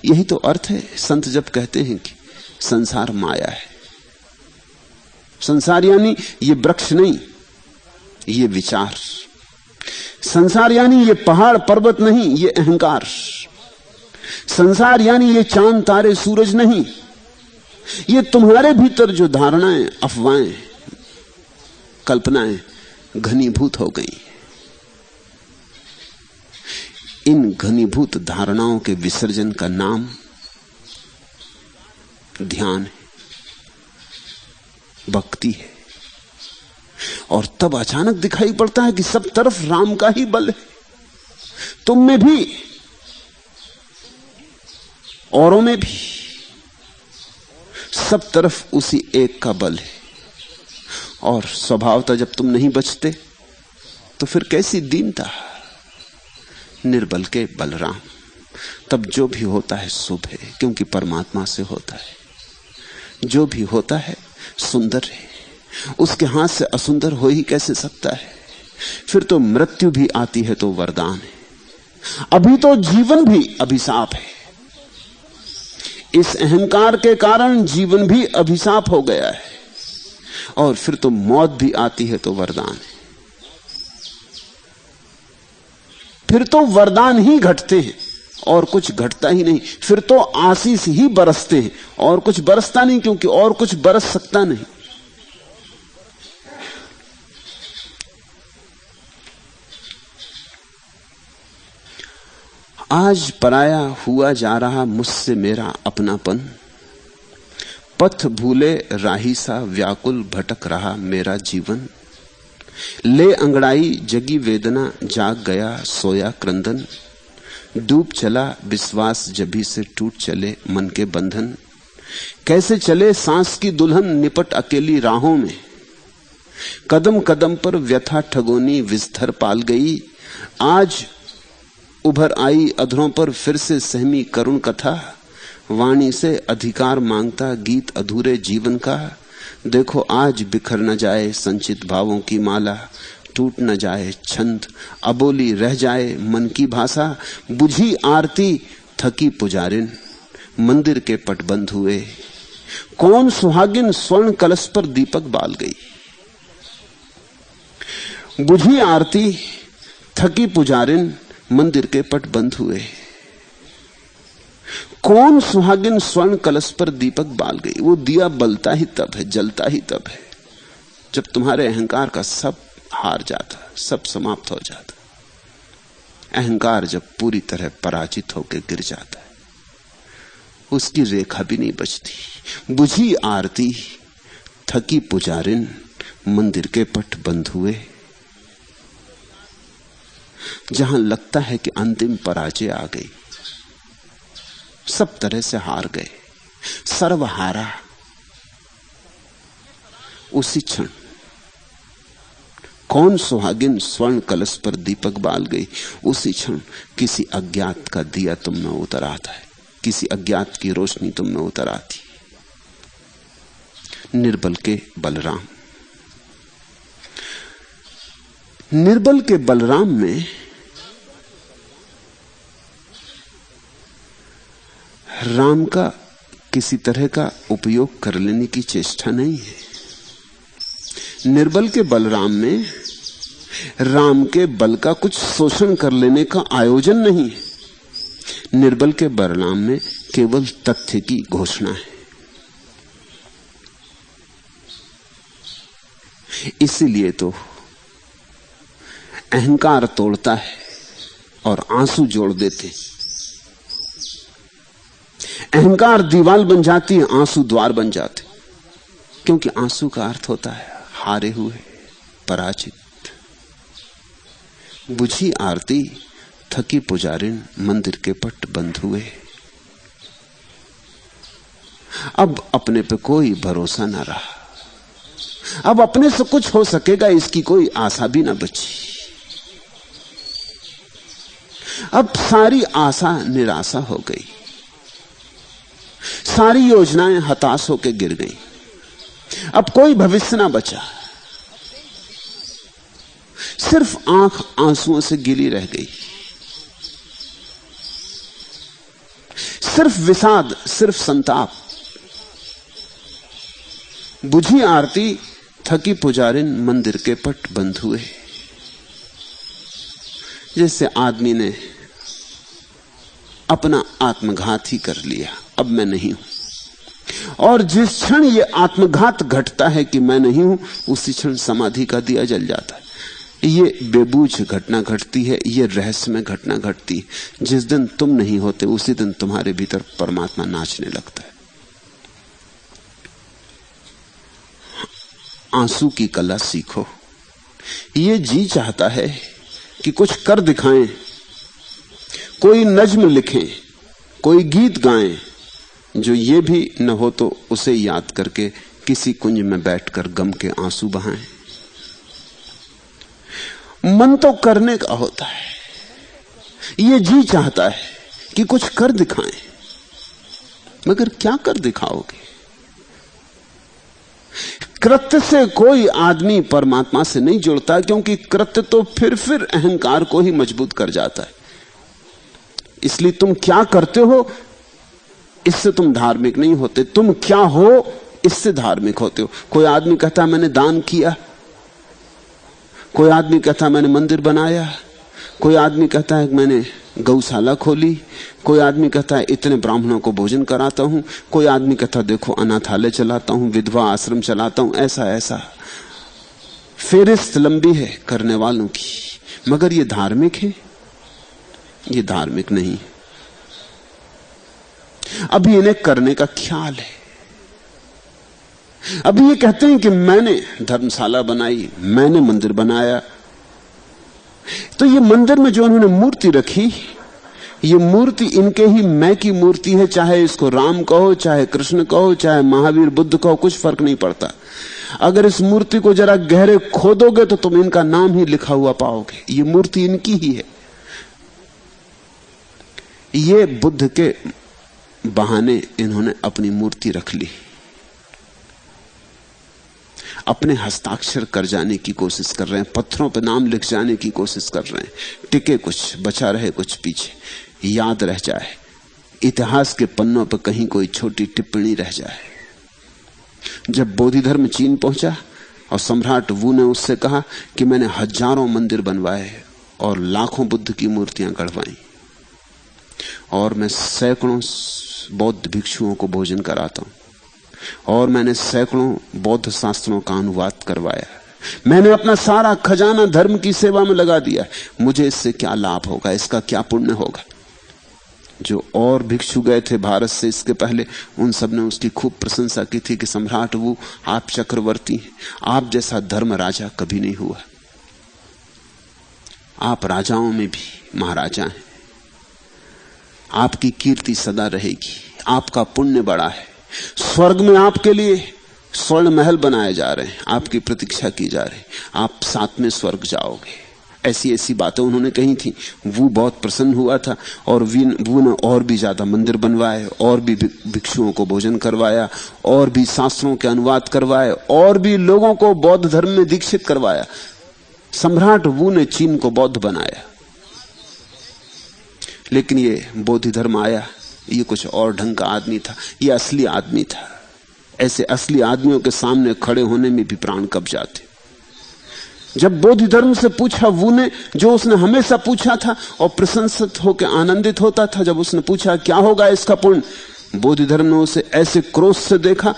A: यही तो अर्थ है संत जब कहते हैं कि संसार माया है। संसार यानी ये वृक्ष नहीं, ये विचार। संसार यानी ये पहाड़ पर्वत नहीं, ये अहंकार। संसार यानी ये चांद तारे सूरज नहीं, ये तुम्हारे भीतर जो धारणाएं, अफवाहें, कल्पनाएं घनीभूत हो गई। इन घनीभूत धारणाओं के विसर्जन का नाम ध्यान है, भक्ति है। और तब अचानक दिखाई पड़ता है कि सब तरफ राम का ही बल है, तुम में भी, औरों में भी। सब तरफ उसी एक का बल है। और स्वभावतः जब तुम नहीं बचते तो फिर कैसी दीनता। निर्बल के बलराम। तब जो भी होता है शुभ है, क्योंकि परमात्मा से होता है। जो भी होता है सुंदर है, उसके हाथ से असुंदर हो ही कैसे सकता है। फिर तो मृत्यु भी आती है तो वरदान है। अभी तो जीवन भी अभिशाप है। इस अहंकार के कारण जीवन भी अभिशाप हो गया है। और फिर तो मौत भी आती है तो वरदान है। फिर तो वरदान ही घटते हैं और कुछ घटता ही नहीं। फिर तो आशीष ही बरसते हैं और कुछ बरसता नहीं, क्योंकि और कुछ बरस सकता नहीं। आज पराया हुआ जा रहा मुझसे मेरा अपनापन, पथ भूले राही सा व्याकुल भटक रहा मेरा जीवन। ले अंगड़ाई जगी वेदना, जाग गया सोया क्रंदन। डूब चला विश्वास जभी से टूट चले मन के बंधन। कैसे चले सांस की दुल्हन निपट अकेली राहों में। कदम कदम पर व्यथा ठगोनी विस्तर पाल गई। आज उभर आई अधरों पर फिर से सहमी करुण कथा। वाणी से अधिकार मांगता गीत अधूरे जीवन का। देखो आज बिखर न जाए संचित भावों की माला। टूट न जाए छंद, अबोली रह जाए मन की भाषा। बुझी आरती थकी पुजारिन, मंदिर के पट बंद हुए। कौन सुहागिन स्वर्ण कलश पर दीपक बाल गई। बुझी आरती थकी पुजारिन, मंदिर के पट बंद हुए। कौन सुहागिन स्वर्ण कलश पर दीपक बाल गई। वो दिया बलता ही तब है, जलता ही तब है, जब तुम्हारे अहंकार का सब हार जाता, सब समाप्त हो जाता। अहंकार जब पूरी तरह पराजित होकर गिर जाता है, उसकी रेखा भी नहीं बचती। बुझी आरती थकी पुजारिन, मंदिर के पट बंद हुए। जहां लगता है कि अंतिम पराजय आ गई, सब तरह से हार गए, सर्वहारा, उसी क्षण कौन सुहागिन स्वर्ण कलश पर दीपक बाल गई। उसी क्षण किसी अज्ञात का दिया तुम में उतर आता है, किसी अज्ञात की रोशनी तुम में उतर आती। निर्बल के बलराम। निर्बल के बलराम में राम का किसी तरह का उपयोग कर लेने की चेष्टा नहीं है। निर्बल के बलराम में राम के बल का कुछ शोषण कर लेने का आयोजन नहीं है। निर्बल के बलराम में केवल तथ्य की घोषणा है। इसीलिए तो अहंकार तोड़ता है और आंसू जोड़ देते। अहंकार दीवार बन जाती है, आंसू द्वार बन जाते, क्योंकि आंसू का अर्थ होता है हारे हुए, पराजित। बुझी आरती थकी पुजारिन, मंदिर के पट बंद हुए। अब अपने पे कोई भरोसा ना रहा। अब अपने से कुछ हो सकेगा इसकी कोई आशा भी ना बची। अब सारी आशा निराशा हो गई, सारी योजनाएं हताश होकर गिर गई। अब कोई भविष्य ना बचा, सिर्फ आंख आंसुओं से गिली रह गई। सिर्फ विषाद, सिर्फ संताप। बुझी आरती थकी पुजारिन, मंदिर के पट बंद हुए। जैसे आदमी ने अपना आत्मघात ही कर लिया, अब मैं नहीं हूं। और जिस क्षण ये आत्मघात घटता है कि मैं नहीं हूं, उसी क्षण समाधि का दिया जल जाता है। ये बेबूझ घटना घटती है, ये रहस्यमय घटना घटती है। जिस दिन तुम नहीं होते उसी दिन तुम्हारे भीतर परमात्मा नाचने लगता है। आंसू की कला सीखो। ये जी चाहता है कि कुछ कर दिखाएं, कोई नज्म लिखें, कोई गीत गाएं, जो ये भी न हो तो उसे याद करके किसी कुंज में बैठकर गम के आंसू बहाएं। मन तो करने का होता है, ये जी चाहता है कि कुछ कर दिखाएं, मगर क्या कर दिखाओगे? कृत्य से कोई आदमी परमात्मा से नहीं जुड़ता, क्योंकि कृत्य तो फिर अहंकार को ही मजबूत कर जाता है। इसलिए तुम क्या करते हो इससे तुम धार्मिक नहीं होते, तुम क्या हो इससे धार्मिक होते हो। कोई आदमी कहता मैंने दान किया, कोई आदमी कहता मैंने मंदिर बनाया, कोई आदमी कहता है मैंने गौशाला खोली, कोई आदमी कहता है इतने ब्राह्मणों को भोजन कराता हूं, कोई आदमी कहता देखो अनाथालय चलाता हूं, विधवा आश्रम चलाता हूं। ऐसा फेरिस्त लंबी है करने वालों की, मगर ये धार्मिक है? ये धार्मिक नहीं। अभी इन्हें करने का ख्याल है। अभी ये कहते हैं कि मैंने धर्मशाला बनाई, मैंने मंदिर बनाया। तो ये मंदिर में जो उन्होंने मूर्ति रखी, ये मूर्ति इनके ही मैं की मूर्ति है। चाहे इसको राम कहो, चाहे कृष्ण कहो, चाहे महावीर बुद्ध कहो, कुछ फर्क नहीं पड़ता। अगर इस मूर्ति को जरा गहरे खोदोगे तो तुम इनका नाम ही लिखा हुआ पाओगे। ये मूर्ति इनकी ही है। ये बुद्ध के बहाने इन्होंने अपनी मूर्ति रख ली, अपने हस्ताक्षर कर जाने की कोशिश कर रहे हैं, पत्थरों पर नाम लिख जाने की कोशिश कर रहे हैं। टिके कुछ, बचा रहे कुछ पीछे, याद रह जाए, इतिहास के पन्नों पर कहीं कोई छोटी टिप्पणी रह जाए। जब बोधि धर्म चीन पहुंचा और सम्राट वू ने उससे कहा कि मैंने हजारों मंदिर बनवाए और लाखों बुद्ध की मूर्तियां गढ़वाई, और मैं सैकड़ों बौद्ध भिक्षुओं को भोजन कराता हूं, और मैंने सैकड़ों बौद्ध शास्त्रों का अनुवाद करवाया, मैंने अपना सारा खजाना धर्म की सेवा में लगा दिया, मुझे इससे क्या लाभ होगा, इसका क्या पुण्य होगा? जो और भिक्षु गए थे भारत से इसके पहले, उन सब ने उसकी खूब प्रशंसा की थी कि सम्राट वो आप चक्रवर्ती हैं, आप जैसा धर्म राजा कभी नहीं हुआ, आप राजाओं में भी महाराजा हैं, आपकी कीर्ति सदा रहेगी, आपका पुण्य बड़ा है, स्वर्ग में आपके लिए स्वर्ण महल बनाए जा रहे हैं, आपकी प्रतीक्षा की जा रही, आप साथ में स्वर्ग जाओगे। ऐसी ऐसी बातें उन्होंने कही थी। वो बहुत प्रसन्न हुआ था और वो ने और भी ज्यादा मंदिर बनवाए, और भी भिक्षुओं को भोजन करवाया, और भी शास्त्रों के अनुवाद करवाए, और भी लोगों को बौद्ध धर्म में दीक्षित करवाया। सम्राट वो ने चीन को बौद्ध बनाया। लेकिन ये बोधि धर्म आया, ये कुछ और ढंग का आदमी था, ये असली आदमी था। ऐसे असली आदमियों के सामने खड़े होने में भी प्राण कब जाते। जब बोधि धर्म से पूछा वो ने, जो उसने हमेशा पूछा था और प्रशंसित होकर आनंदित होता था, जब उसने पूछा क्या होगा इसका पुण्य, बोधि धर्म ने उसे ऐसे क्रोध से देखा,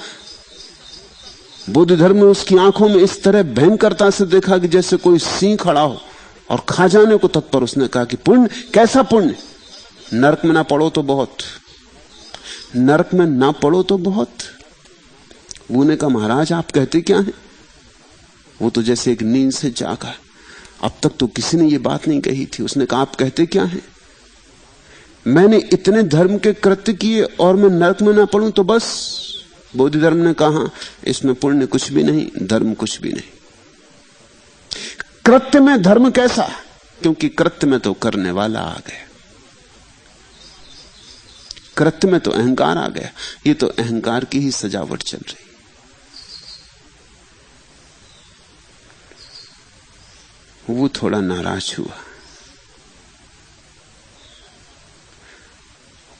A: बोधि धर्म ने उसकी आंखों में इस तरह भयंकरता से देखा कि जैसे कोई सिंह खड़ा हो और खा जाने को तत्पर। उसने कहा कि पुण्य, कैसा पुण्य? नरक में ना पड़ो तो बहुत, नरक में ना पड़ो तो बहुत। वो ने कहा महाराज आप कहते क्या हैं? वो तो जैसे एक नींद से जागा, अब तक तो किसी ने ये बात नहीं कही थी। उसने कहा आप कहते क्या हैं? मैंने इतने धर्म के कृत्य किए और मैं नरक में ना पड़ूं तो बस। बोधि धर्म ने कहा इसमें पुण्य कुछ भी नहीं, धर्म कुछ भी नहीं। कृत्य में धर्म कैसा? क्योंकि कृत्य में तो करने वाला आ गया, कृत्य में तो अहंकार आ गया। ये तो अहंकार की ही सजावट चल रही। वो थोड़ा नाराज हुआ।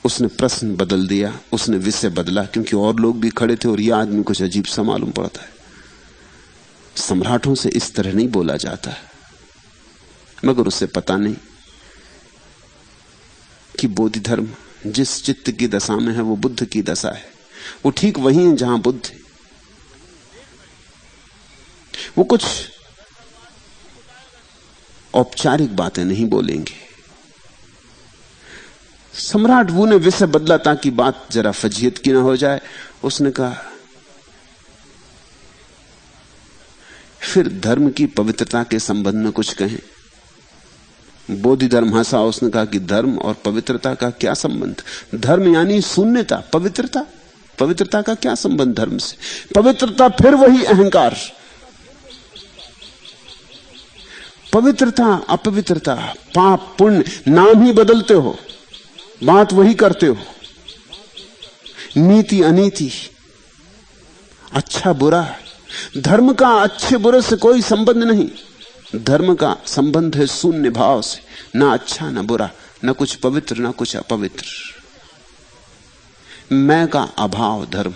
A: उसने प्रश्न बदल दिया, उसने विषय बदला, क्योंकि और लोग भी खड़े थे और यह आदमी कुछ अजीब सा मालूम पड़ता है। सम्राटों से इस तरह नहीं बोला जाता, मगर उसे पता नहीं कि बोधि धर्म जिस चित्त की दशा में है वो बुद्ध की दशा है। वो ठीक वही है जहां बुद्ध है। वो कुछ औपचारिक बातें नहीं बोलेंगे। सम्राट वो ने विषय बदला ताकि बात जरा फजीयत की ना हो जाए। उसने कहा फिर धर्म की पवित्रता के संबंध में कुछ कहें। बोधि धर्म हंसा, उसने कहा कि धर्म और पवित्रता का क्या संबंध? धर्म यानी शून्यता, पवित्रता का क्या संबंध धर्म से? पवित्रता फिर वही अहंकार। पवित्रता अपवित्रता, पाप पुण्य, नाम ही बदलते हो, बात वही करते हो। नीति अनीति, अच्छा बुरा। धर्म का अच्छे बुरे से कोई संबंध नहीं। धर्म का संबंध है शून्य भाव से, ना अच्छा ना बुरा, ना कुछ पवित्र ना कुछ अपवित्र। मैं का अभाव धर्म।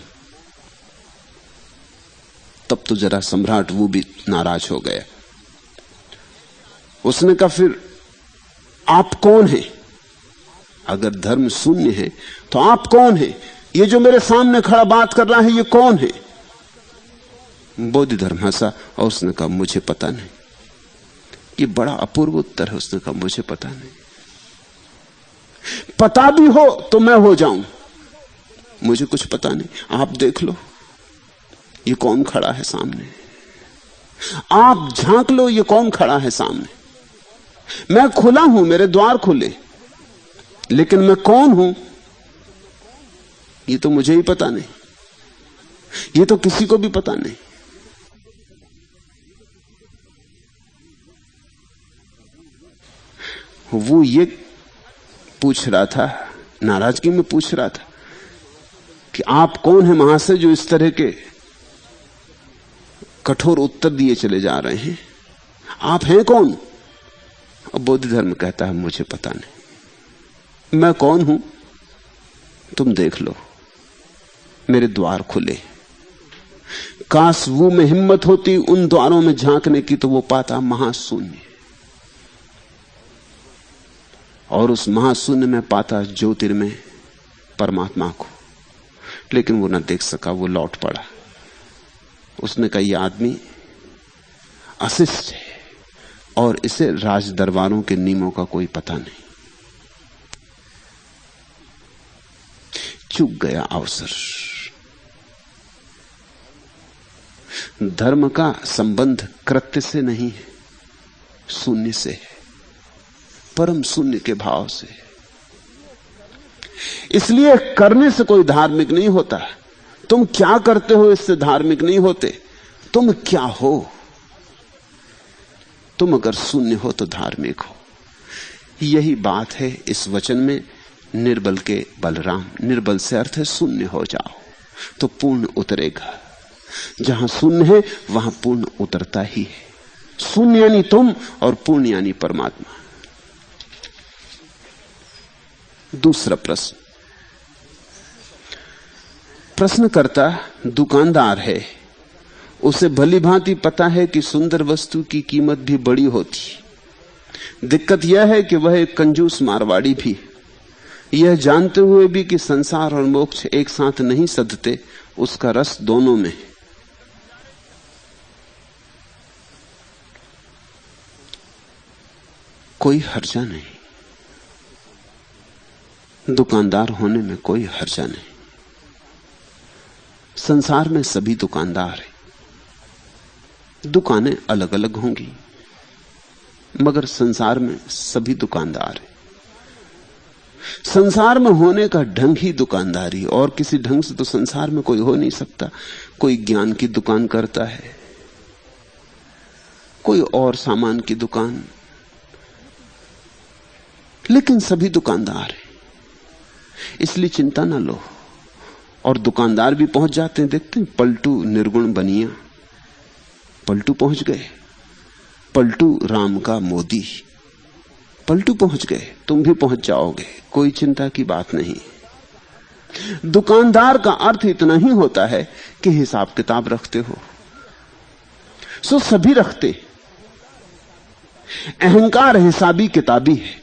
A: तब तो जरा सम्राट वो भी नाराज हो गया। उसने कहा फिर आप कौन हैं? अगर धर्म शून्य है तो आप कौन हैं? ये जो मेरे सामने खड़ा बात कर रहा है ये कौन है? बोधि धर्म हंसा और उसने कहा मुझे पता नहीं। ये बड़ा अपूर्व उत्तर है। उसने कहा मुझे पता नहीं। पता भी हो तो मैं हो जाऊं, मुझे कुछ पता नहीं। आप देख लो ये कौन खड़ा है सामने, आप झांक लो ये कौन खड़ा है सामने। मैं खुला हूं, मेरे द्वार खुले, लेकिन मैं कौन हूं ये तो मुझे ही पता नहीं, ये तो किसी को भी पता नहीं। वो ये पूछ रहा था, नाराजगी में पूछ रहा था कि आप कौन है महाशय जो इस तरह के कठोर उत्तर दिए चले जा रहे हैं, आप हैं कौन? और बोधि धर्म कहता है मुझे पता नहीं। मैं कौन हूं तुम देख लो, मेरे द्वार खुले। काश वो में हिम्मत होती उन द्वारों में झांकने की तो वो पाता महाशून्य, और उस महाशून्य में पाता ज्योतिर्मय परमात्मा को। लेकिन वो न देख सका, वो लौट पड़ा। उसने कहा यह आदमी अशिष्ट है और इसे राज दरबारों के नियमों का कोई पता नहीं। चूक गया अवसर। धर्म का संबंध कृत्य से नहीं है, शून्य से है, परम शून्य के भाव से। इसलिए करने से कोई धार्मिक नहीं होता। तुम क्या करते हो इससे धार्मिक नहीं होते। तुम क्या हो? तुम अगर शून्य हो तो धार्मिक हो। यही बात है इस वचन में, निर्बल के बलराम। निर्बल से अर्थ है शून्य हो जाओ तो पूर्ण उतरेगा। जहां शून्य है वहां पूर्ण उतरता ही है। शून्य यानी तुम और पूर्ण यानी परमात्मा। दूसरा प्रश्नकर्ता दुकानदार है। उसे भली भांति पता है कि सुंदर वस्तु की कीमत भी बड़ी होती। दिक्कत यह है कि वह एक कंजूस मारवाड़ी भी, यह जानते हुए भी कि संसार और मोक्ष एक साथ नहीं सधते, उसका रस दोनों में है। कोई हर्जा नहीं, दुकानदार होने में कोई हर्जा नहीं। संसार में सभी दुकानदार हैं। दुकानें अलग अलग होंगी मगर संसार में सभी दुकानदार हैं। संसार में होने का ढंग ही दुकानदारी, और किसी ढंग से तो संसार में कोई हो नहीं सकता। कोई ज्ञान की दुकान करता है, कोई और सामान की दुकान, लेकिन सभी दुकानदार हैं। इसलिए चिंता ना लो। और दुकानदार भी पहुंच जाते हैं, देखते हैं पलटू निर्गुण बनिया, पलटू पहुंच गए। पलटू राम का मोदी, पलटू पहुंच गए, तुम भी पहुंच जाओगे, कोई चिंता की बात नहीं। दुकानदार का अर्थ इतना ही होता है कि हिसाब किताब रखते हो। सो सभी रखते। अहंकार हिसाबी किताबी है।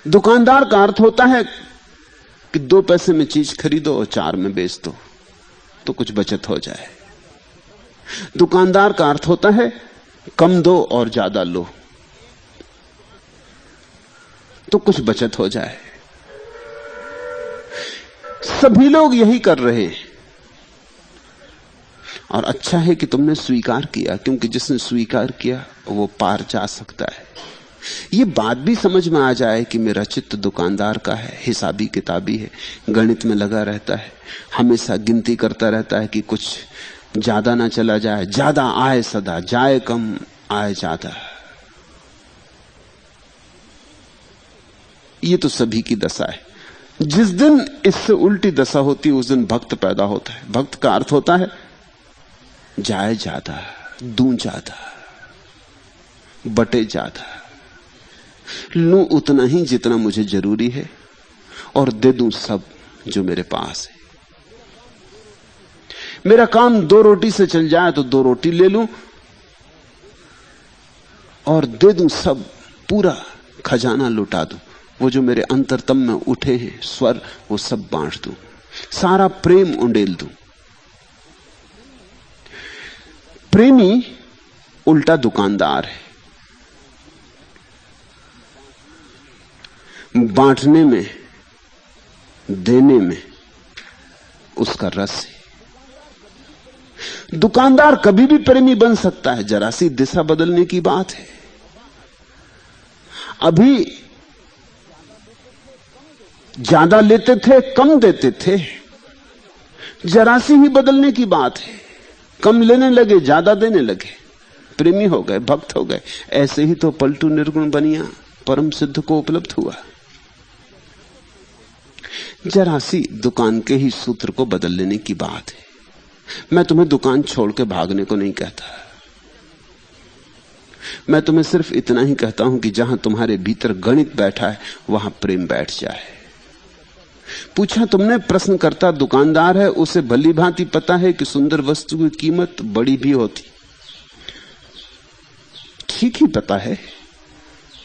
A: दुकानदार का अर्थ होता है कि 2 पैसे में चीज खरीदो और 4 में बेच दो तो कुछ बचत हो जाए। दुकानदार का अर्थ होता है कम दो और ज्यादा लो तो कुछ बचत हो जाए। सभी लोग यही कर रहे हैं। और अच्छा है कि तुमने स्वीकार किया, क्योंकि जिसने स्वीकार किया वो पार जा सकता है। ये बात भी समझ में आ जाए कि मेरा चित्त दुकानदार का है, हिसाबी किताबी है, गणित में लगा रहता है, हमेशा गिनती करता रहता है कि कुछ ज्यादा ना चला जाए, ज्यादा आए सदा, जाए कम आए ज्यादा। ये तो सभी की दशा है। जिस दिन इससे उल्टी दशा होती है उस दिन भक्त पैदा होता है। भक्त का अर्थ होता है जाए ज्यादा, दूं ज्यादा, बटे ज्यादा, लूं उतना ही जितना मुझे जरूरी है और दे दूं सब जो मेरे पास है। मेरा काम 2 रोटी से चल जाए तो 2 रोटी ले लूं और दे दूं सब, पूरा खजाना लुटा दूं। वो जो मेरे अंतरतम में उठे हैं स्वर, वो सब बांट दूं, सारा प्रेम उंडेल दूं। प्रेमी उल्टा दुकानदार है, बांटने में, देने में उसका रस है। दुकानदार कभी भी प्रेमी बन सकता है, जरा सी दिशा बदलने की बात है। अभी ज्यादा लेते थे, कम देते थे, जरा सी ही बदलने की बात है। कम लेने लगे, ज्यादा देने लगे, प्रेमी हो गए, भक्त हो गए। ऐसे ही तो पलटू निर्गुण बनिया परम सिद्ध को उपलब्ध हुआ। जरा सी दुकान के ही सूत्र को बदल लेने की बात है। मैं तुम्हें दुकान छोड़ के भागने को नहीं कहता, मैं तुम्हें सिर्फ इतना ही कहता हूं कि जहां तुम्हारे भीतर गणित बैठा है वहां प्रेम बैठ जाए। पूछा तुमने, प्रश्नकर्ता दुकानदार है, उसे भली भांति पता है कि सुंदर वस्तु की कीमत बड़ी भी होती। ठीक ही पता है,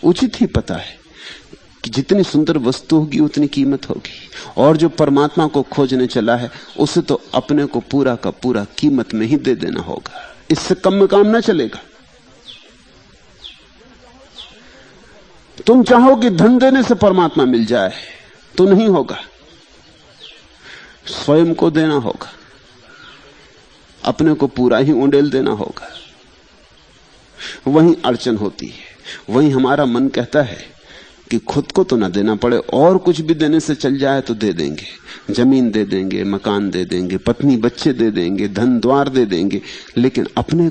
A: उचित ही पता है कि जितनी सुंदर वस्तु होगी उतनी कीमत होगी। और जो परमात्मा को खोजने चला है उसे तो अपने को पूरा का पूरा कीमत में ही दे देना होगा, इससे कम में काम ना चलेगा। तुम चाहो कि धन देने से परमात्मा मिल जाए तो नहीं होगा, स्वयं को देना होगा, अपने को पूरा ही उंडेल देना होगा। वहीं अड़चन होती है। वहीं हमारा मन कहता है कि खुद को तो ना देना पड़े, और कुछ भी देने से चल जाए तो दे देंगे, जमीन दे देंगे, मकान दे देंगे, पत्नी बच्चे दे देंगे, धन द्वार दे देंगे, लेकिन अपने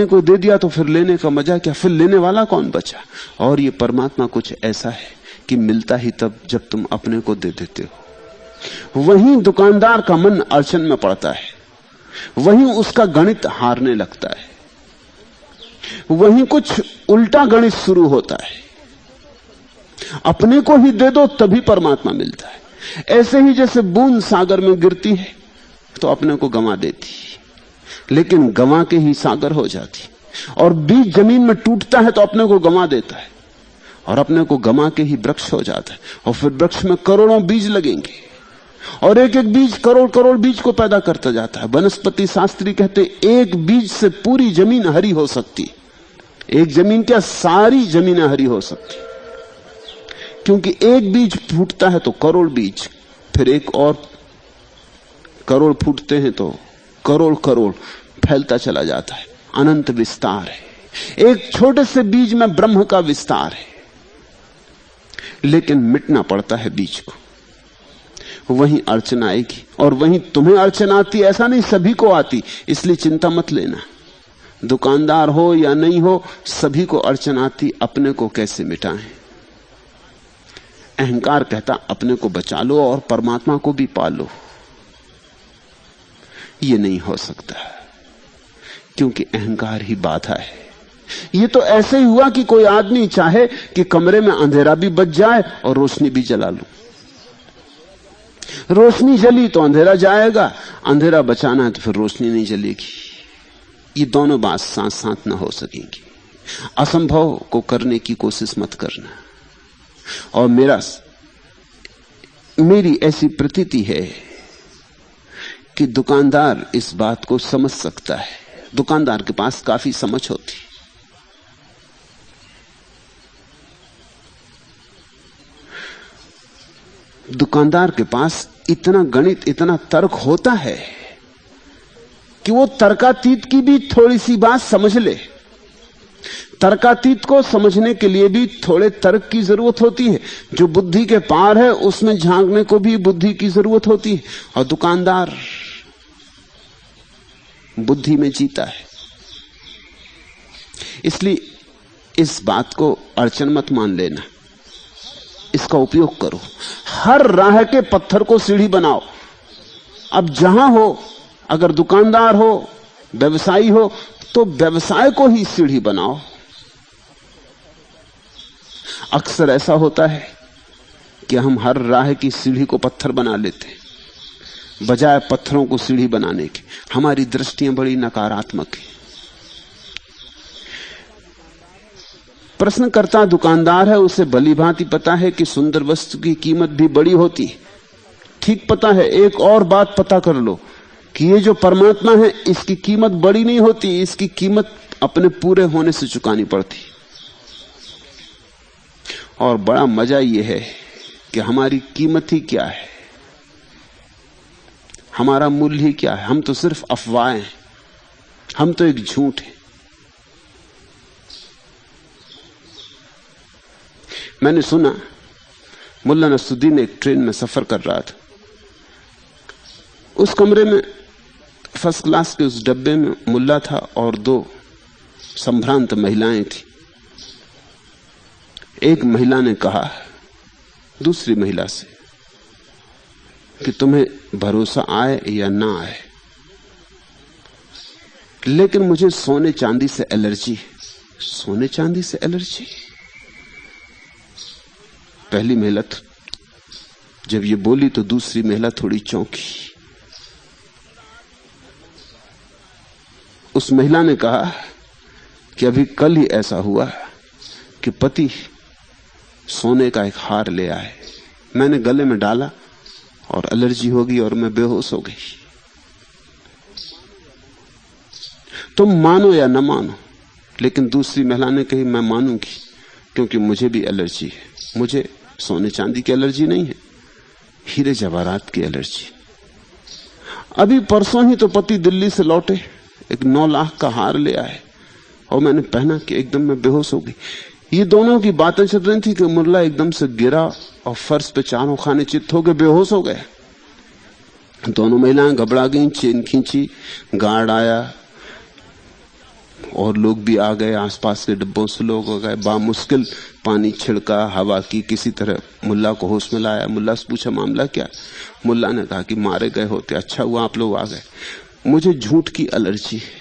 A: को दे दिया तो फिर लेने का मजा क्या, फिर लेने वाला कौन बचा। और ये परमात्मा कुछ ऐसा है कि मिलता ही तब जब तुम अपने को दे देते हो। वहीं दुकानदार का मन अड़चन में पड़ता है, वहीं उसका गणित हारने लगता है, वहीं कुछ उल्टा गणित शुरू होता है। अपने को ही दे दो तभी परमात्मा मिलता है। ऐसे ही जैसे बूंद सागर में गिरती है तो अपने को गंवा देती, लेकिन गंवा के ही सागर हो जाती। और बीज जमीन में टूटता है तो अपने को गंवा देता है, और अपने को गंवा के ही वृक्ष हो जाता है। और फिर वृक्ष में करोड़ों बीज लगेंगे, और एक एक बीज करोड़ करोड़ बीज को पैदा करता जाता है। वनस्पति शास्त्री कहते एक बीज से पूरी जमीन हरी हो सकती, एक जमीन क्या, सारी जमीनें हरी हो सकती, क्योंकि एक बीज फूटता है तो करोड़ बीज, फिर एक और करोड़ फूटते हैं तो करोड़ करोड़ फैलता चला जाता है। अनंत विस्तार है। एक छोटे से बीज में ब्रह्म का विस्तार है, लेकिन मिटना पड़ता है बीज को। वहीं अड़चन आएगी, और वहीं तुम्हें अड़चन आती, ऐसा नहीं सभी को आती, इसलिए चिंता मत लेना। दुकानदार हो या नहीं हो, सभी को अड़चन आती। अपने को कैसे मिटाएं? अहंकार कहता अपने को बचा लो और परमात्मा को भी पालो। ये नहीं हो सकता, क्योंकि अहंकार ही बाधा है। ये तो ऐसे ही हुआ कि कोई आदमी चाहे कि कमरे में अंधेरा भी बच जाए और रोशनी भी जला लो। रोशनी जली तो अंधेरा जाएगा, अंधेरा बचाना है तो फिर रोशनी नहीं जलेगी। ये दोनों बात साथ साथ ना हो सकेंगी। असंभव को करने की कोशिश मत करना। और मेरी ऐसी प्रतीति है कि दुकानदार इस बात को समझ सकता है। दुकानदार के पास काफी समझ होती। दुकानदार के पास इतना गणित, इतना तर्क होता है कि वो तर्कातीत की भी थोड़ी सी बात समझ ले। तर्कातीत को समझने के लिए भी थोड़े तर्क की जरूरत होती है। जो बुद्धि के पार है उसमें झांकने को भी बुद्धि की जरूरत होती है। और दुकानदार बुद्धि में जीता है। इसलिए इस बात को अड़चन मत मान लेना, इसका उपयोग करो। हर राह के पत्थर को सीढ़ी बनाओ। अब जहां हो, अगर दुकानदार हो, व्यवसायी हो, तो व्यवसाय को ही सीढ़ी बनाओ। अक्सर ऐसा होता है कि हम हर राह की सीढ़ी को पत्थर बना लेते हैं बजाय पत्थरों को सीढ़ी बनाने के। हमारी दृष्टियां बड़ी नकारात्मक हैं। प्रश्नकर्ता दुकानदार है, उसे भली भांति पता है कि सुंदर वस्तु की कीमत भी बड़ी होती है। ठीक पता है। एक और बात पता कर लो कि ये जो परमात्मा है इसकी कीमत बड़ी नहीं होती, इसकी कीमत अपने पूरे होने से चुकानी पड़ती। और बड़ा मजा यह है कि हमारी कीमत ही क्या है, हमारा मूल्य ही क्या है। हम तो सिर्फ अफवाहें हैं, हम तो एक झूठ है। मैंने सुना मुल्ला नसरुद्दीन एक ट्रेन में सफर कर रहा था। उस कमरे में फर्स्ट क्लास के उस डब्बे में मुल्ला था और दो संभ्रांत महिलाएं थी। एक महिला ने कहा दूसरी महिला से कि तुम्हें भरोसा आए या ना आए, लेकिन मुझे सोने चांदी से एलर्जी है। सोने चांदी से एलर्जी? पहली महिला जब ये बोली तो दूसरी महिला थोड़ी चौंकी। उस महिला ने कहा कि अभी कल ही ऐसा हुआ कि पति सोने का एक हार ले आए, मैंने गले में डाला और एलर्जी हो गई और मैं बेहोश हो गई। तुम मानो या न मानो, लेकिन दूसरी महिला ने कही मैं मानूंगी, क्योंकि मुझे भी एलर्जी है। मुझे सोने चांदी की एलर्जी नहीं है, हीरे जवाहरात की एलर्जी। अभी परसों ही तो पति दिल्ली से लौटे, एक 9 लाख का हार ले आए और मैंने पहना कि एकदम मैं बेहोश हो गई। ये दोनों की बातें चल रही थी कि मुल्ला एकदम से गिरा और फर्श पे चारों खाने चित्त हो गए, बेहोश हो गए। दोनों महिलाएं घबरा गईं, चेन खींची, गार्ड आया और लोग भी आ गए। आसपास के डिब्बों से लोग हो गए। बामुश्किल पानी छिड़का, हवा की, किसी तरह मुल्ला को होश में लाया। मुल्ला से पूछा मामला क्या? मुल्ला ने कहा कि मारे गए होते, अच्छा हुआ आप लोग आ गए। मुझे झूठ की एलर्जी है,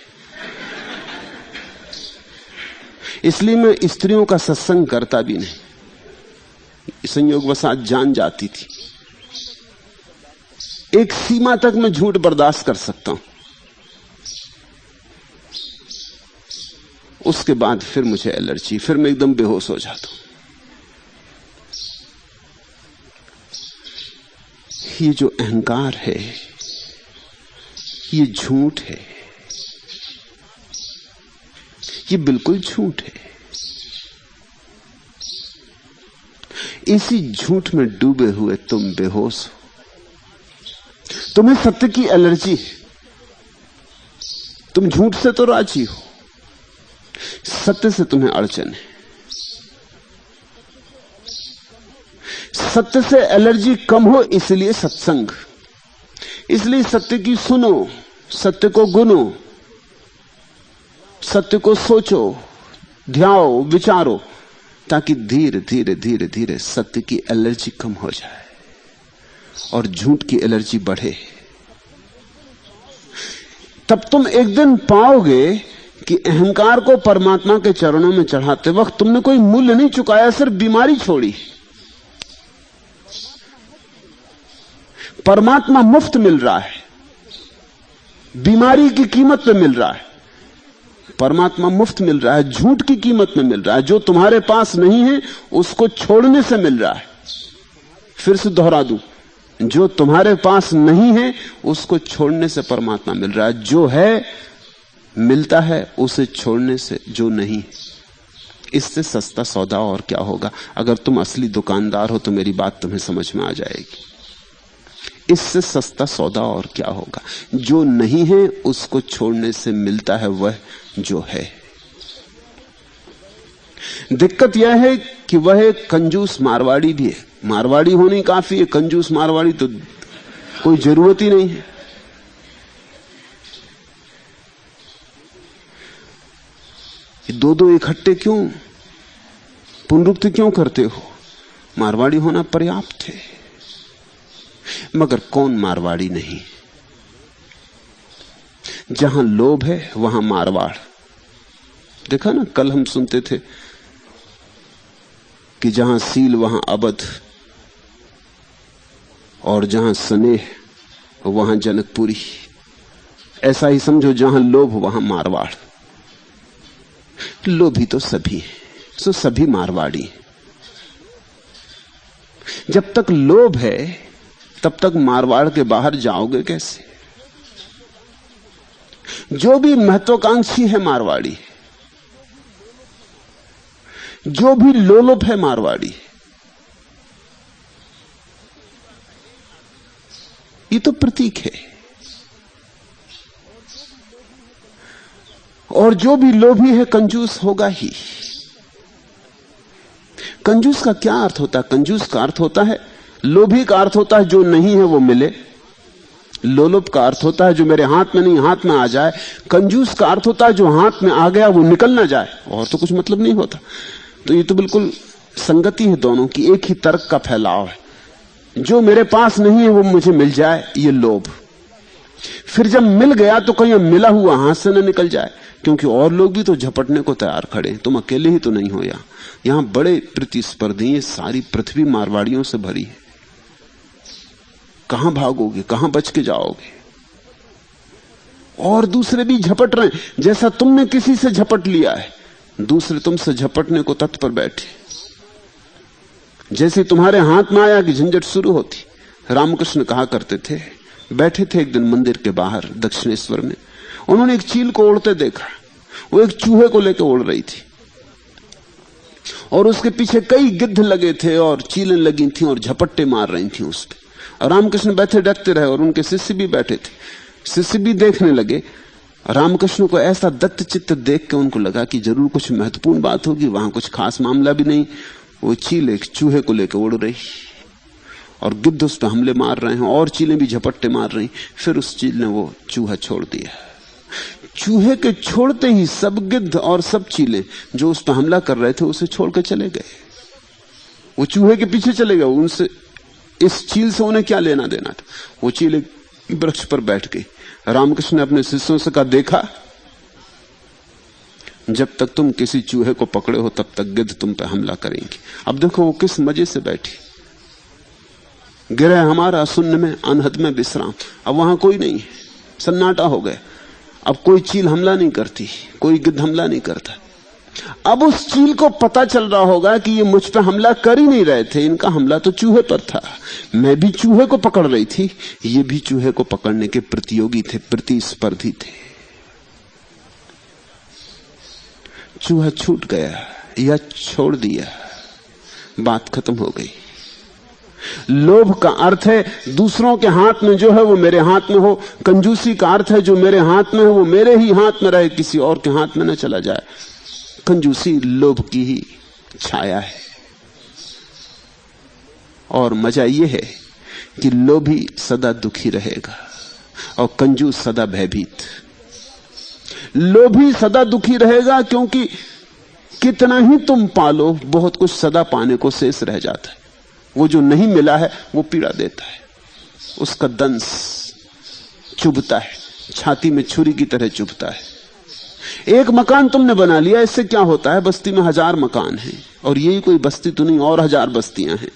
A: इसलिए मैं स्त्रियों का सत्संग करता भी नहीं। संयोगवशात जान जाती थी। एक सीमा तक मैं झूठ बर्दाश्त कर सकता हूं, उसके बाद फिर मुझे एलर्जी, फिर मैं एकदम बेहोश हो जाता हूं। ये जो अहंकार है ये झूठ है, ये बिल्कुल झूठ है। इसी झूठ में डूबे हुए तुम बेहोश हो। तुम्हें सत्य की एलर्जी है, तुम झूठ से तो राजी हो, सत्य से तुम्हें अड़चन है। सत्य से एलर्जी कम हो इसलिए सत्संग, इसलिए सत्य की सुनो, सत्य को गुनो, सत्य को सोचो, ध्याओ, विचारो, ताकि धीरे धीरे धीरे धीरे सत्य की एलर्जी कम हो जाए और झूठ की एलर्जी बढ़े। तब तुम एक दिन पाओगे कि अहंकार को परमात्मा के चरणों में चढ़ाते वक्त तुमने कोई मूल्य नहीं चुकाया, सिर्फ बीमारी छोड़ी। परमात्मा मुफ्त मिल रहा है, बीमारी की कीमत पे मिल रहा है। परमात्मा मुफ्त मिल रहा है, झूठ की कीमत में मिल रहा है। जो तुम्हारे पास नहीं है उसको छोड़ने से मिल रहा है। फिर से दोहरा दूं, जो तुम्हारे पास नहीं है उसको छोड़ने से परमात्मा मिल रहा है। जो है मिलता है उसे छोड़ने से जो नहीं है। इससे सस्ता सौदा और क्या होगा? अगर तुम असली दुकानदार हो तो मेरी बात तुम्हें समझ में आ जाएगी। इससे सस्ता सौदा और क्या होगा? जो नहीं है उसको छोड़ने से मिलता है वह जो है। दिक्कत यह है कि वह एक कंजूस मारवाड़ी भी है। मारवाड़ी होनी काफी है, कंजूस मारवाड़ी तो कोई जरूरत ही नहीं है। दो दो इकट्ठे क्यों, पुनरुक्ति क्यों करते हो? मारवाड़ी होना पर्याप्त है। मगर कौन मारवाड़ी नहीं? जहां लोभ है वहां मारवाड़। देखा ना, कल हम सुनते थे कि जहां सील वहां अबध, और जहां स्नेह वहां जनकपुरी। ऐसा ही समझो, जहां लोभ वहां मारवाड़। लोभी तो सभी है, सो सभी मारवाड़ी। जब तक लोभ है तब तक मारवाड़ के बाहर जाओगे कैसे? जो भी महत्वाकांक्षी है मारवाड़ी, जो भी लोलुप है मारवाड़ी। ये तो प्रतीक है। और जो भी लोभी है कंजूस होगा ही। कंजूस का क्या अर्थ होता है? कंजूस का अर्थ होता है, लोभी का अर्थ होता है जो नहीं है वो मिले। लोलुप का अर्थ होता है जो मेरे हाथ में नहीं हाथ में आ जाए। कंजूस का अर्थ होता है जो हाथ में आ गया वो निकल ना जाए। और तो कुछ मतलब नहीं होता। तो ये तो बिल्कुल संगति है दोनों की, एक ही तर्क का फैलाव है। जो मेरे पास नहीं है वो मुझे मिल जाए, ये लोभ। फिर जब मिल गया तो कहीं मिला हुआ हाथ से न निकल जाए, क्योंकि और लोग भी तो झपटने को तैयार खड़े। तुम अकेले ही तो नहीं हो। यहां बड़े प्रतिस्पर्धी, ये सारी पृथ्वी मारवाड़ियों से भरी है। कहां भागोगे, कहां बच के जाओगे? और दूसरे भी झपट रहे हैं। जैसा तुमने किसी से झपट लिया है, दूसरे तुमसे झपटने को तत्पर बैठे। जैसे तुम्हारे हाथ में आया कि झंझट शुरू होती। रामकृष्ण कहा करते थे, बैठे थे एक दिन मंदिर के बाहर दक्षिणेश्वर में, उन्होंने एक चील को उड़ते देखा। वो एक चूहे को लेकर उड़ रही थी और उसके पीछे कई गिद्ध लगे थे और चीलें लगी थी और झपट्टे मार रही थी उस पर। रामकृष्ण बैठे डरते रहे और उनके शिष्य भी बैठे थे। शिष्य भी देखने लगे। रामकृष्ण को ऐसा दत्त चित्त देख के उनको लगा कि जरूर कुछ महत्वपूर्ण बात होगी, वहां कुछ खास मामला भी नहीं। वो चील एक चूहे को लेकर उड़ रही और गिद्ध उस पर हमले मार रहे हैं और चीलें भी झपट्टे मार रही। फिर उस चील ने वो चूहा छोड़ दिया। चूहे के छोड़ते ही सब गिद्ध और सब चीलें जो उस पर हमला कर रहे थे उसे छोड़कर चले गए। वो चूहे के पीछे चले गए। उनसे, इस चील से उन्हें क्या लेना देना था? वो चील एक वृक्ष पर बैठ गई। रामकृष्ण ने अपने शिष्यों से कहा, देखा, जब तक तुम किसी चूहे को पकड़े हो तब तक गिद्ध तुम पे हमला करेंगे। अब देखो वो किस मजे से बैठी। गिरह हमारा शून्य में अनहद में विश्राम। अब वहां कोई नहीं है, सन्नाटा हो गया। अब कोई चील हमला नहीं करती, कोई गिद्ध हमला नहीं करता। अब उस चील को पता चल रहा होगा कि ये मुझ पे हमला कर ही नहीं रहे थे, इनका हमला तो चूहे पर था। मैं भी चूहे को पकड़ रही थी, ये भी चूहे को पकड़ने के प्रतियोगी थे, प्रतिस्पर्धी थे। चूहा छूट गया या छोड़ दिया, बात खत्म हो गई। लोभ का अर्थ है दूसरों के हाथ में जो है वो मेरे हाथ में हो। कंजूसी का अर्थ है जो मेरे हाथ में है वो मेरे ही हाथ में रहे, किसी और के हाथ में न चला जाए। कंजूसी लोभ की ही छाया है। और मजा यह है कि लोभी सदा दुखी रहेगा और कंजूस सदा भयभीत। लोभी सदा दुखी रहेगा क्योंकि कितना ही तुम पालो, बहुत कुछ सदा पाने को शेष रह जाता है। वो जो नहीं मिला है वो पीड़ा देता है, उसका दंश चुभता है, छाती में छुरी की तरह चुभता है। एक मकान तुमने बना लिया, इससे क्या होता है? बस्ती में 1000 मकान हैं और यही कोई बस्ती तो नहीं, और 1000 बस्तियां हैं।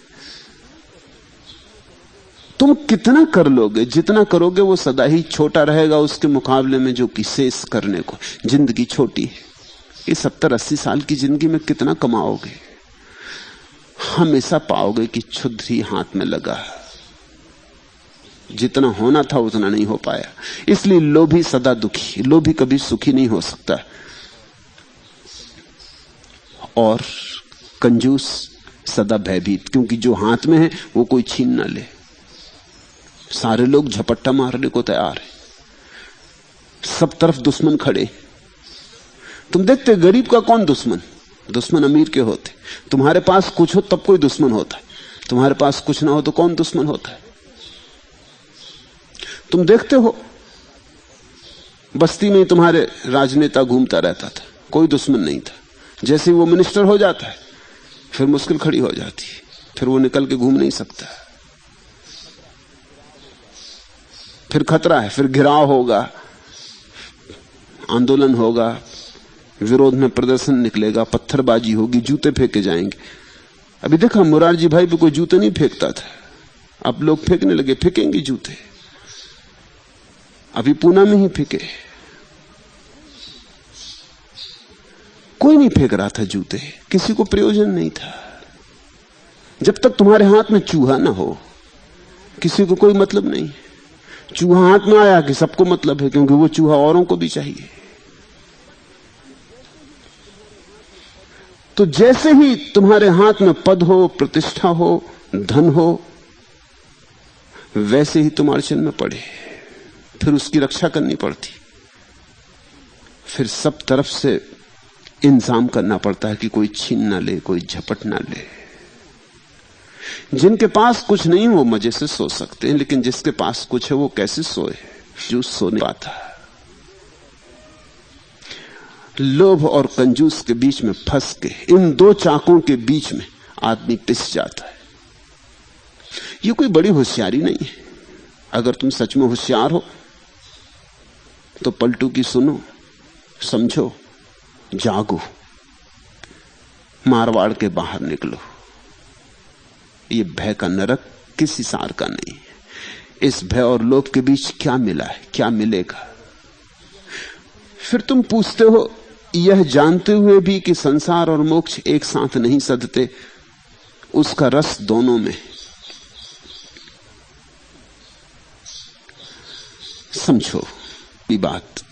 A: तुम कितना कर लोगे? जितना करोगे वो सदा ही छोटा रहेगा उसके मुकाबले में जो कि शेष करने को। जिंदगी छोटी है। ये 70-80 साल की जिंदगी में कितना कमाओगे? हमेशा पाओगे कि क्षुद्र ही हाथ में लगा। जितना होना था उतना नहीं हो पाया। इसलिए लोभी सदा दुखी, लोभी कभी सुखी नहीं हो सकता। और कंजूस सदा भयभीत, क्योंकि जो हाथ में है वो कोई छीन ना ले। सारे लोग झपट्टा मारने को तैयार है, सब तरफ दुश्मन खड़े। तुम देखते गरीब का कौन दुश्मन? दुश्मन अमीर के होते। तुम्हारे पास कुछ हो तब कोई दुश्मन होता है, तुम्हारे पास कुछ ना हो तो कौन दुश्मन होता है? तुम देखते हो बस्ती में तुम्हारे राजनेता घूमता रहता था, कोई दुश्मन नहीं था। जैसे ही वो मिनिस्टर हो जाता है फिर मुश्किल खड़ी हो जाती है, फिर वो निकल के घूम नहीं सकता, फिर खतरा है, फिर घिराव होगा, आंदोलन होगा, विरोध में प्रदर्शन निकलेगा, पत्थरबाजी होगी, जूते फेंके जाएंगे। अभी देखा मुरारजी भाई पे कोई जूते नहीं फेंकता था, अब लोग फेंकने लगे, फेंकेंगे जूते। अभी पूना में ही फेंके, कोई नहीं फेंक रहा था जूते, किसी को प्रयोजन नहीं था। जब तक तुम्हारे हाथ में चूहा ना हो किसी को कोई मतलब नहीं। चूहा हाथ में आया कि सबको मतलब है, क्योंकि वो चूहा औरों को भी चाहिए। तो जैसे ही तुम्हारे हाथ में पद हो, प्रतिष्ठा हो, धन हो, वैसे ही तुम अड़चन में पड़े, फिर उसकी रक्षा करनी पड़ती, फिर सब तरफ से इंतजाम करना पड़ता है कि कोई छीन ना ले, कोई झपट ना ले। जिनके पास कुछ नहीं वो मजे से सो सकते हैं, लेकिन जिसके पास कुछ है वो कैसे सोए? जो सो नहीं पाता। लोभ और कंजूस के बीच में फंस के, इन दो चाकों के बीच में आदमी पिस जाता है। ये कोई बड़ी होशियारी नहीं है। अगर तुम सच में होशियार हो तो पलटू की सुनो, समझो, जागो, मारवाड़ के बाहर निकलो। ये भय का नरक किसी सार का नहीं है। इस भय और लोभ के बीच क्या मिला है, क्या मिलेगा? फिर तुम पूछते हो, यह जानते हुए भी कि संसार और मोक्ष एक साथ नहीं सधते, उसका रस दोनों में। समझो ये बात,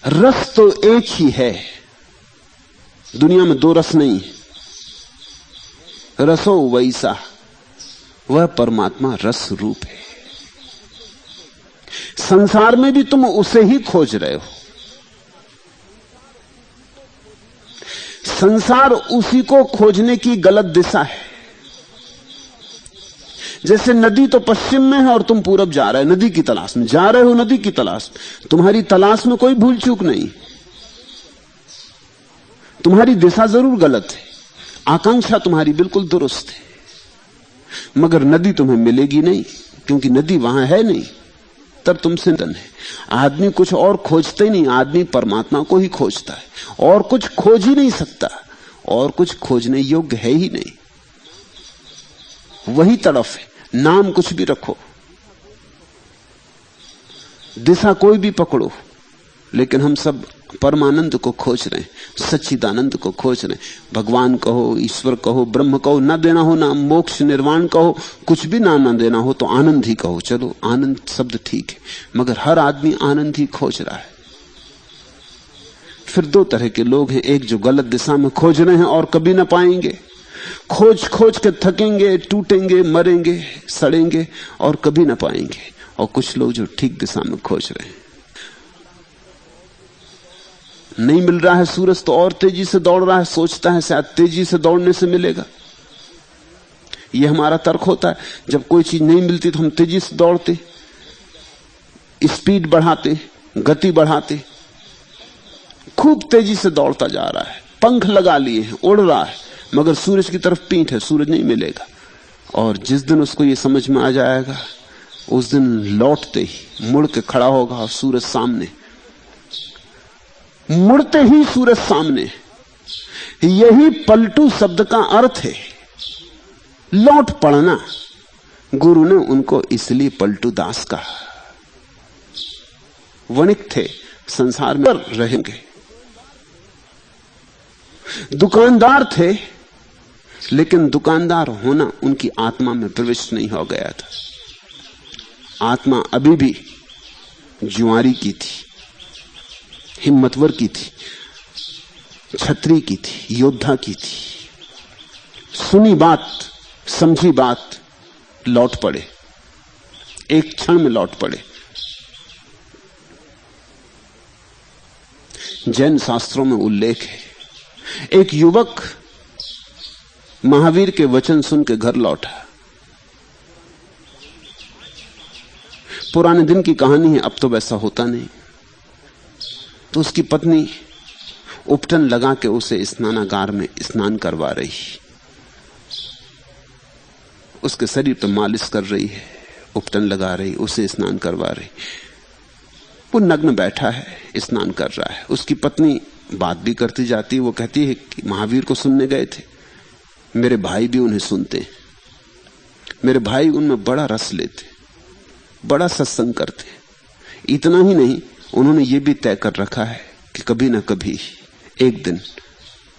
A: रस तो एक ही है, दुनिया में दो रस नहीं है। रसो वैसा, वह परमात्मा रस रूप है। संसार में भी तुम उसे ही खोज रहे हो। संसार उसी को खोजने की गलत दिशा है। जैसे नदी तो पश्चिम में है और तुम पूरब जा रहे हो, नदी की तलाश में जा रहे हो, नदी की तलाश। तुम्हारी तलाश में कोई भूल चूक नहीं, तुम्हारी दिशा जरूर गलत है, आकांक्षा तुम्हारी बिल्कुल दुरुस्त है, मगर नदी तुम्हें मिलेगी नहीं, क्योंकि नदी वहां है नहीं। तब तुमसे धन है। आदमी कुछ और खोजते नहीं, आदमी परमात्मा को ही खोजता है, और कुछ खोज ही नहीं सकता, और कुछ खोजने योग्य है ही नहीं। वही तड़फ है। नाम कुछ भी रखो, दिशा कोई भी पकड़ो, लेकिन हम सब परमानंद को खोज रहे हैं, सच्चिदानंद को खोज रहे हैं। भगवान कहो, ईश्वर कहो, ब्रह्म कहो, ना देना हो ना मोक्ष निर्वाण कहो, कुछ भी ना देना हो तो आनंद ही कहो। चलो आनंद शब्द ठीक है, मगर हर आदमी आनंद ही खोज रहा है। फिर दो तरह के लोग हैं, एक जो गलत दिशा में खोज रहे हैं और कभी ना पाएंगे, खोज खोज के थकेंगे, टूटेंगे, मरेंगे, सड़ेंगे और कभी ना पाएंगे, और कुछ लोग जो ठीक दिशा में खोज रहे हैं। नहीं मिल रहा है सूरज तो और तेजी से दौड़ रहा है, सोचता है शायद तेजी से दौड़ने से मिलेगा। यह हमारा तर्क होता है। जब कोई चीज नहीं मिलती तो हम तेजी से दौड़ते, स्पीड बढ़ाते, गति बढ़ाते, खूब तेजी से दौड़ता जा रहा है, पंख लगा लिए हैं, उड़ रहा है, मगर सूरज की तरफ पीठ है, सूरज नहीं मिलेगा। और जिस दिन उसको यह समझ में आ जाएगा, उस दिन लौटते ही मुड़ के खड़ा होगा और सूरज सामने, मुड़ते ही सूरज सामने। यही पलटू शब्द का अर्थ है, लौट पड़ना। गुरु ने उनको इसलिए पलटू दास कहा। वणिक थे, संसार में रहेंगे, दुकानदार थे, लेकिन दुकानदार होना उनकी आत्मा में प्रविष्ट नहीं हो गया था। आत्मा अभी भी जुआरी की थी, हिम्मतवर की थी, छत्री की थी, योद्धा की थी। सुनी बात, समझी बात, लौट पड़े, एक क्षण में लौट पड़े। जैन शास्त्रों में उल्लेख है। एक युवक महावीर के वचन सुन के घर लौटा। पुराने दिन की कहानी है, अब तो वैसा होता नहीं। तो उसकी पत्नी उपटन लगा के उसे स्नानागार में स्नान करवा रही, उसके शरीर पर मालिश कर रही है, उपटन लगा रही, उसे स्नान करवा रही। वो नग्न बैठा है, स्नान कर रहा है। उसकी पत्नी बात भी करती जाती है। वो कहती है कि महावीर को सुनने गए थे, मेरे भाई भी उन्हें सुनते, मेरे भाई उनमें बड़ा रस लेते, बड़ा सत्संग करते। इतना ही नहीं, उन्होंने ये भी तय कर रखा है कि कभी ना कभी एक दिन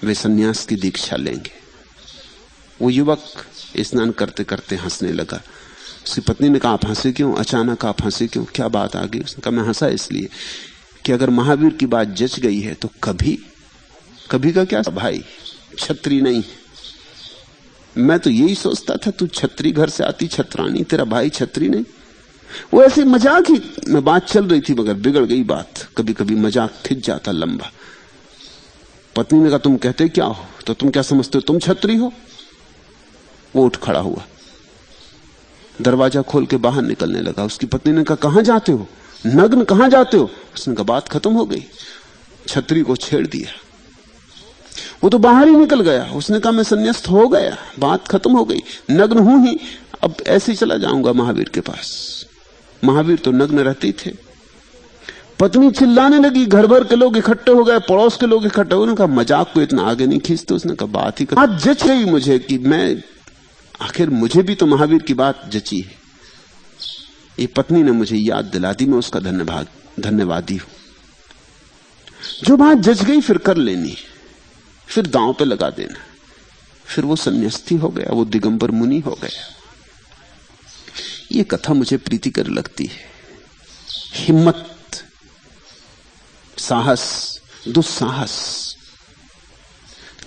A: वे सन्यास की दीक्षा लेंगे। वो युवक स्नान करते करते हंसने लगा। उसकी पत्नी ने कहा, आप हंसे क्यों? अचानक आप हंसे क्यों? क्या बात आ गई? उसने कहा, मैं हंसा इसलिए कि अगर महावीर की बात जच गई है तो कभी का क्या भाई छत्री नहीं। मैं तो यही सोचता था तू छत्री घर से आती छत्रानी, तेरा भाई छत्री नहीं। वो ऐसी मजाक ही में बात चल रही थी, मगर बिगड़ गई बात। कभी कभी मजाक खिंच जाता लंबा। पत्नी ने कहा, तुम कहते क्या हो? तो तुम क्या समझते हो तुम छत्री हो? वो उठ खड़ा हुआ, दरवाजा खोल के बाहर निकलने लगा। उसकी पत्नी ने कहा, कहां जाते हो? नग्न कहां जाते हो? उसने कहा, बात खत्म हो गई, छत्री को छेड़ दिया। वो तो बाहर ही निकल गया। उसने कहा, मैं संन्यास्त हो गया, बात खत्म हो गई, नग्न हूं ही, अब ऐसे ही चला जाऊंगा महावीर के पास। महावीर तो नग्न रहते थे। पत्नी चिल्लाने लगी, घर भर के लोग इकट्ठे हो गए, पड़ोस के लोग इकट्ठे हो गए। उन्होंने कहा, मजाक को इतना आगे नहीं खींचते। उसने कहा, बात ही बात जच गई मुझे कि मैं आखिर मुझे भी तो महावीर की बात जची है। ये पत्नी ने मुझे याद दिला दी, मैं उसका धन्यवादी हूं। जो बात जच गई फिर कर लेनी, फिर दांव पे लगा देना। फिर वो सन्यासी हो गया, वो दिगंबर मुनि हो गया। ये कथा मुझे प्रीतिकर लगती है। हिम्मत, साहस, दुस्साहस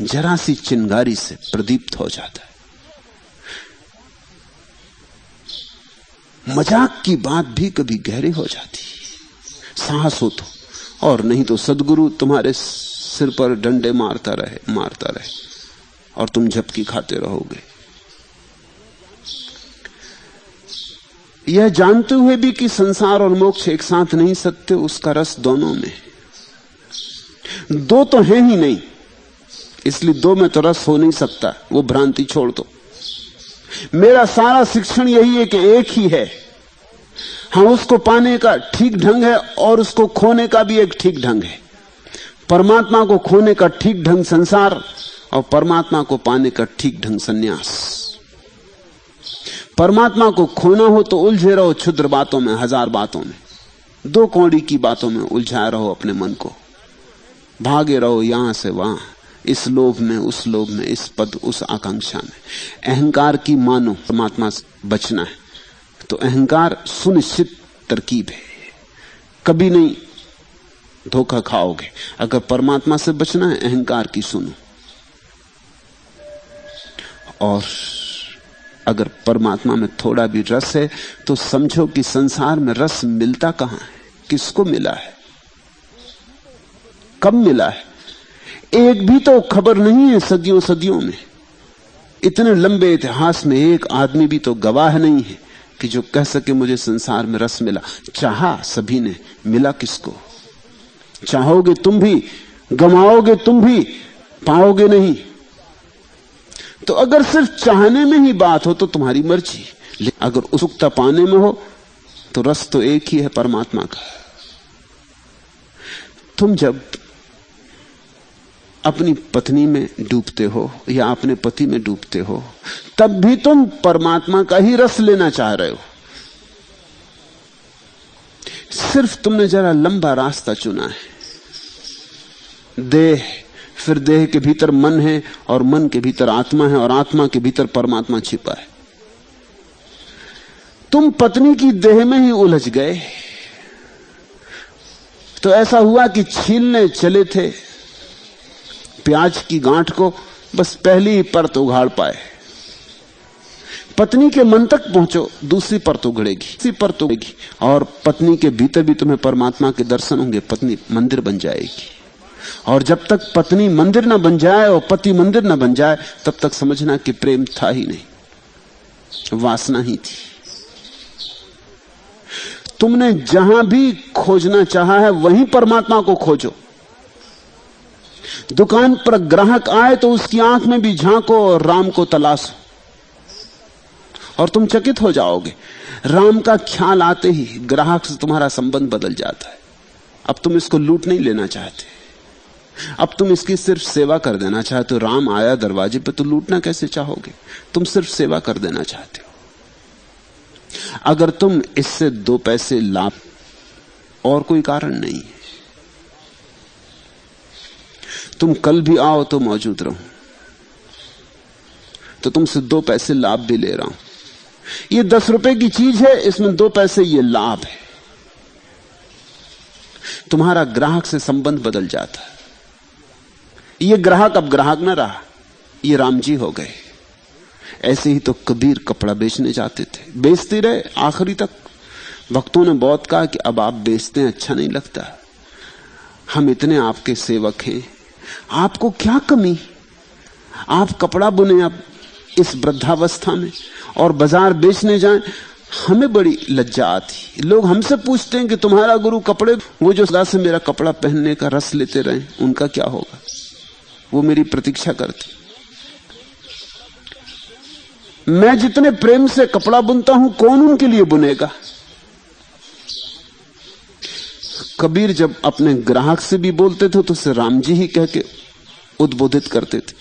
A: जरा सी चिंगारी से प्रदीप्त हो जाता है। मजाक की बात भी कभी गहरी हो जाती है, साहस हो तो, और नहीं तो सदगुरु तुम्हारे सिर पर डंडे मारता रहे और तुम झपकी खाते रहोगे। यह जानते हुए भी कि संसार और मोक्ष एक साथ नहीं सकते, उसका रस दोनों में। दो तो है ही नहीं, इसलिए दो में तो रस हो नहीं सकता। वो भ्रांति छोड़ दो। मेरा सारा शिक्षण यही है कि एक ही है। हाँ, उसको पाने का ठीक ढंग है और उसको खोने का भी एक ठीक ढंग है। परमात्मा को खोने का ठीक ढंग संसार, और परमात्मा को पाने का ठीक ढंग सन्यास। परमात्मा को खोना हो तो उलझे रहो क्षुद्र बातों में, हजार बातों में, दो कौड़ी की बातों में उलझाए रहो अपने मन को, भागे रहो यहां से वहां, इस लोभ में उस लोभ में, इस पद उस आकांक्षा में। अहंकार की मानो परमात्मा से बचना है तो अहंकार सुनिश्चित तरकीब है, कभी नहीं धोखा खाओगे। अगर परमात्मा से बचना है, अहंकार की सुनो। और अगर परमात्मा में थोड़ा भी रस है तो समझो कि संसार में रस मिलता कहां है, किसको मिला है, कब मिला है, एक भी तो खबर नहीं है सदियों सदियों में। इतने लंबे इतिहास में एक आदमी भी तो गवाह नहीं है कि जो कह सके मुझे संसार में रस मिला। चाहा सभी ने, मिला किसको? चाहोगे तुम भी, गमाओगे तुम भी, पाओगे नहीं। तो अगर सिर्फ चाहने में ही बात हो तो तुम्हारी मर्जी, लेकिन अगर उत्सुकता पाने में हो तो रस तो एक ही है, परमात्मा का। तुम जब अपनी पत्नी में डूबते हो या अपने पति में डूबते हो, तब भी तुम परमात्मा का ही रस लेना चाह रहे हो। सिर्फ तुमने जरा लंबा रास्ता चुना है। देह, फिर देह के भीतर मन है और मन के भीतर आत्मा है और आत्मा के भीतर परमात्मा छिपा है। तुम पत्नी की देह में ही उलझ गए तो ऐसा हुआ कि छीलने चले थे प्याज की गांठ को, बस पहली ही परत उघाड़ पाए। पत्नी के मन तक पहुंचो, दूसरी परत उघड़ेगी, तीसरी परत उघड़ेगी, और पत्नी के भीतर भी तुम्हें परमात्मा के दर्शन होंगे, पत्नी मंदिर बन जाएगी। और जब तक पत्नी मंदिर न बन जाए और पति मंदिर न बन जाए, तब तक समझना कि प्रेम था ही नहीं, वासना ही थी। तुमने जहां भी खोजना चाहा है वहीं परमात्मा को खोजो। दुकान पर ग्राहक आए तो उसकी आंख में भी झांको और राम को तलाशो, और तुम चकित हो जाओगे। राम का ख्याल आते ही ग्राहक से तुम्हारा संबंध बदल जाता है। अब तुम इसको लूट नहीं लेना चाहते, अब तुम इसकी सिर्फ सेवा कर देना चाहते हो। राम आया दरवाजे पे तो लूटना कैसे चाहोगे, तुम सिर्फ सेवा कर देना चाहते हो। अगर तुम इससे 2 पैसे लाभ, और कोई कारण नहीं है, तुम कल भी आओ तो मौजूद रहो, तो तुमसे 2 पैसे लाभ भी ले रहा हूं। ये 10 रुपए की चीज है, इसमें 2 पैसे ये लाभ है। तुम्हारा ग्राहक से संबंध बदल जाता है। ये ग्राहक अब ग्राहक ना रहा, ये राम जी हो गए। ऐसे ही तो कबीर कपड़ा बेचने जाते थे, बेचते रहे आखिरी तक। भक्तों ने बहुत कहा कि अब आप बेचते हैं, अच्छा नहीं लगता, हम इतने आपके सेवक हैं, आपको क्या कमी, आप कपड़ा बुने अब इस वृद्धावस्था में और बाजार बेचने जाएं। हमें बड़ी लज्जा आती, लोग हमसे पूछते हैं कि तुम्हारा गुरु कपड़े, वो जो सदा से मेरा कपड़ा पहनने का रस लेते रहे, उनका क्या होगा, वो मेरी प्रतीक्षा करते। मैं जितने प्रेम से कपड़ा बुनता हूं, कौन उनके लिए बुनेगा। कबीर जब अपने ग्राहक से भी बोलते थे तो उसे राम जी ही कह के उद्बोधित करते थे।